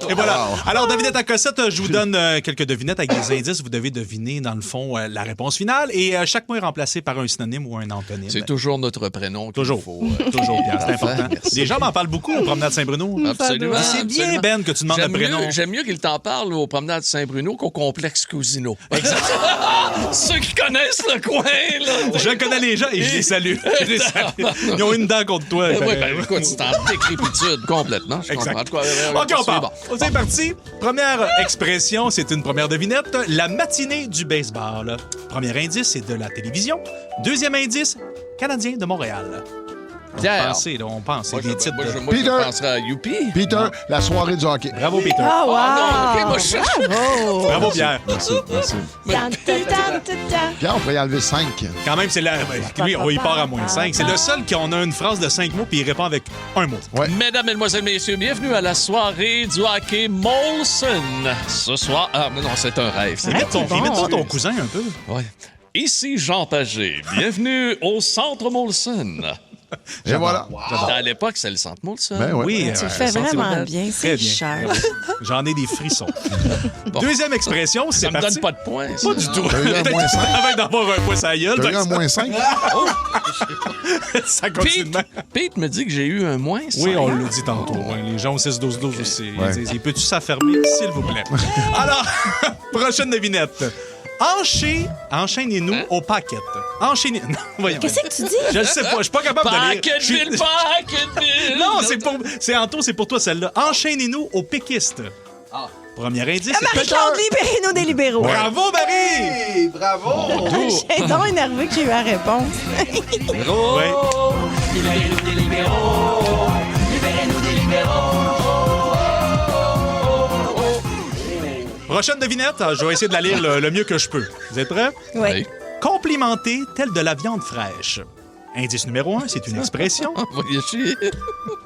Et voilà. Alors, devinette à cossette, je vous donne quelques devinettes avec des indices. Vous devez deviner, dans le fond, la réponse finale. Et chaque mot est remplacé par un synonyme ou un antonyme. C'est toujours notre prénom. Toujours. Faut, toujours, Pierre, c'est important. Merci. Les gens m'en parlent beaucoup au promenade Saint-Bruno. Absolument. C'est bien, absolument. Ben, que tu demandes le prénom. J'aime mieux qu'il t'en parle au promenade Saint-Bruno qu'au complexe Cousineau. Ceux qui connaissent le coin, là. Je connais les gens et je les salue. Ils ont une dent contre toi. Oui, ben écoute, c'est en décrépitude complètement. Je comprends. Exact. OK, on part. C'est parti. Première expression, c'est une première devinette. La matinée du baseball. Premier indice, c'est de la télévision. Deuxième indice, Canadien de Montréal. Pierre. On pense. C'est des titres de... Moi, je penserais à Youpi. Peter, la soirée du hockey. Bravo, Peter. Ah, wow! non, OK, moi, je cherche. Bravo! Bravo, Pierre. Merci. Pierre, on pourrait y enlever 5. Quand même, c'est là. Lui, il part à moins 5. C'est le seul qui en a une phrase de 5 mots puis il répond avec un mot. Ouais. Mesdames, Mesdemoiselles, Messieurs, bienvenue à la soirée du hockey Molson. Ce soir... Ah, mais non, c'est un rêve. Imite-toi ton cousin un peu. Ouais. Ici Jean Pagé. Bienvenue au Centre Molson. Et voilà. À l'époque, c'est le Centre Molson. Ben ouais. Oui, Tu le fais vraiment bien, c'est cher. J'en ai des frissons. Deuxième expression, c'est Ça me parti. donne pas de points. ça. Pas du tout. T'as eu un moins 5. Avant d'avoir un poids à la gueule. T'as eu un moins 5. Ça continue de même. Pete me dit que j'ai eu un moins 5. Oui, on l'a dit tantôt. Ouais, les gens au 6-12-12 aussi. Ils peux-tu s'affermer, s'il vous plaît? Alors, prochaine devinette. Enchaînez-nous au paquet. Enchaînez... Non, voyons. Qu'est-ce que tu dis? Je le sais pas, je suis pas capable de lire. Paquetville, Paquetville. Non, c'est pour toi celle-là. Enchaînez-nous aux péquistes. Premier indice. Marie-Claude, libérez-nous des libéraux. Bravo, Marie! Bravo! J'ai donc énervé que j'ai eu la réponse. Oui. Libérez-nous des libéraux. Libérez-nous des libéraux. Prochaine devinette, je vais essayer de la lire le mieux que je peux. Vous êtes prêts? Oui. Complimenter telle de la viande fraîche. Indice numéro 1, c'est une expression. Voyez chier.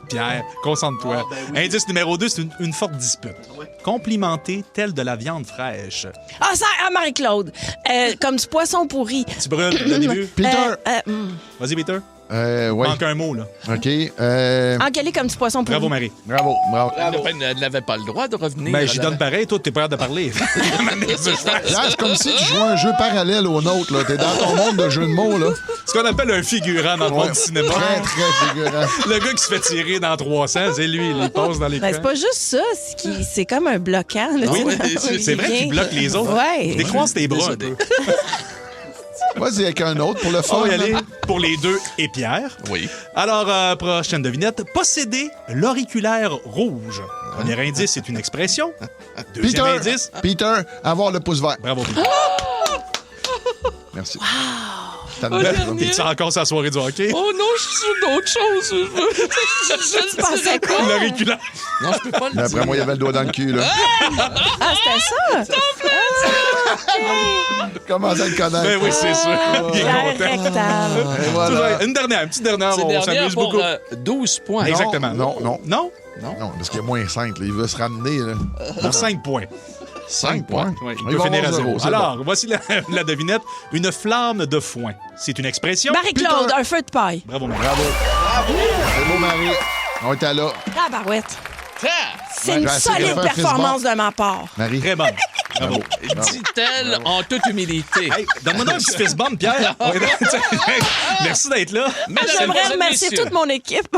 Pierre, concentre-toi. Indice numéro 2, c'est une forte dispute. Complimenter telle de la viande fraîche. Ah, ça, Marie-Claude. Comme du poisson pourri. Tu brûles le début. Peter. Vas-y, Peter. Ouais. Manque un mot, là. OK. Engueuler comme du poisson pourri. Bravo, Marie. Bravo. Elle n'avait pas le droit de revenir. Ben, j'y donne pareil. Toi, t'es prêt de parler. Là, c'est comme si tu jouais un jeu parallèle au nôtre. Là. T'es dans ton monde de jeu de mots. Là. Ce qu'on appelle un figurant dans le monde du cinéma. Très, très figurant. Le gars qui se fait tirer dans 300, c'est lui. Il passe dans les Ben, c'est pas juste ça. C'est comme un bloquant. Là, oui, c'est vrai qu'il bloque les autres. Ouais. Il décroise tes bras un peu. Vas-y avec un autre pour le fun. On va y aller pour les deux et Pierre. Oui. Alors, prochaine devinette. Posséder l'auriculaire rouge. Premier indice, c'est une expression. Deuxième indice. Peter, avoir le pouce vert. Bravo, Peter. Merci. T'as encore sa soirée du hockey? Oh non, je suis sur d'autres choses. Je pensais quoi? L'auriculaire. Non, je peux pas le dire. Après moi, il y avait le doigt dans le cul. Là. Ah, c'était ça? Comment ça le connaître? Ben oui, c'est sûr. Il est content. Et voilà. Une petite dernière. On s'amuse pour beaucoup. 12 points. Exactement. Non. Non? Non, parce qu'il y a moins 5. Là. Il veut se ramener. Là. Pour 5 points. 5 points? Oui, il Il peut va finir à avoir 0. zéro, Alors, voici la devinette. Une flamme de foin. C'est une expression. Marie-Claude, un feu de paille. Bravo, Marie. Bravo. C'est beau, Marie. On était là. Ah, barouette. C'est une Ouais, solide c'est performance de ma part. Marie. Très bonne. Bravo. Dit-elle en toute humilité. Hey, donne-moi un petit fist bump, Pierre. Merci d'être là. J'aimerais remercier toute mon équipe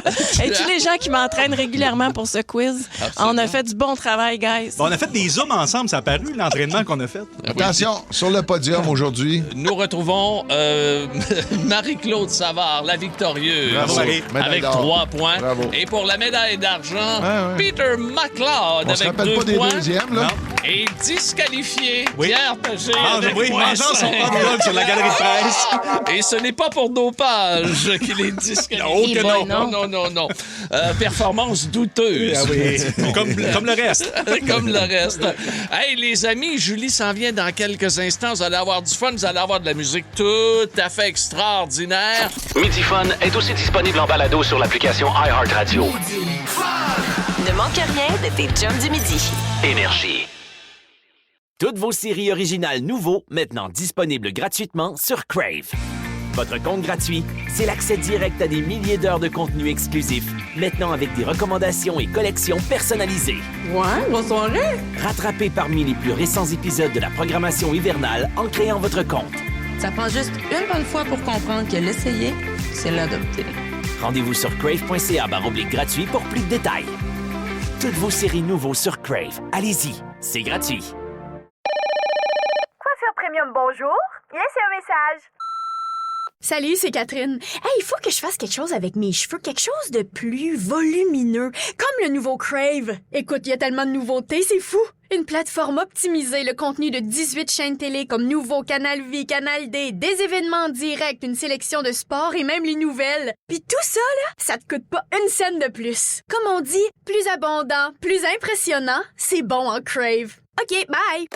et tous les gens qui m'entraînent régulièrement pour ce quiz. Absolument. On a fait du bon travail, guys. Bon, on a fait des zooms ensemble. Ça a paru, l'entraînement qu'on a fait. Attention, sur le podium aujourd'hui. Nous retrouvons Marie-Claude Savard, la victorieuse, Bravo, Marie. avec d'or. 3 points. Bravo. Et pour la médaille d'argent, Ouais. Peter McLeod On se avec rappelle 2 pas des points. deuxièmes, là? Non. Et disqualifié, Oui. Pierre Pagé avec mangeant son hot point. dog sur la galerie de presse. Et ce n'est pas pour dopage qu'il est disqualifié. Oh que Non. Performance douteuse. Ah oui. comme le reste. Comme le reste. Hey, les amis, Julie s'en vient dans quelques instants. Vous allez avoir du fun, vous allez avoir de la musique tout à fait extraordinaire. Midi Fun est aussi disponible en balado sur l'application iHeartRadio. Ne manque rien de tes chums du midi. Énergie. Toutes vos séries originales nouveaux, maintenant disponibles gratuitement sur Crave. Votre compte gratuit, c'est l'accès direct à des milliers d'heures de contenu exclusif, maintenant avec des recommandations et collections personnalisées. Ouais, bonne soirée! Rattrapez parmi les plus récents épisodes de la programmation hivernale en créant votre compte. Ça prend juste une bonne fois pour comprendre que l'essayer, c'est l'adopter. Rendez-vous sur crave.ca/gratuit pour plus de détails. Toutes vos séries nouveaux sur Crave. Allez-y, c'est gratuit. Coiffure Premium, bonjour. Laissez un message. Salut, c'est Catherine. Hey, il faut que je fasse quelque chose avec mes cheveux, quelque chose de plus volumineux, comme le nouveau Crave. Écoute, il y a tellement de nouveautés, c'est fou. Une plateforme optimisée, le contenu de 18 chaînes télé comme Nouveau, Canal Vie, Canal D, des événements en direct, une sélection de sports et même les nouvelles. Puis tout ça, là, ça te coûte pas une scène de plus. Comme on dit, plus abondant, plus impressionnant, c'est bon en Crave. OK, bye!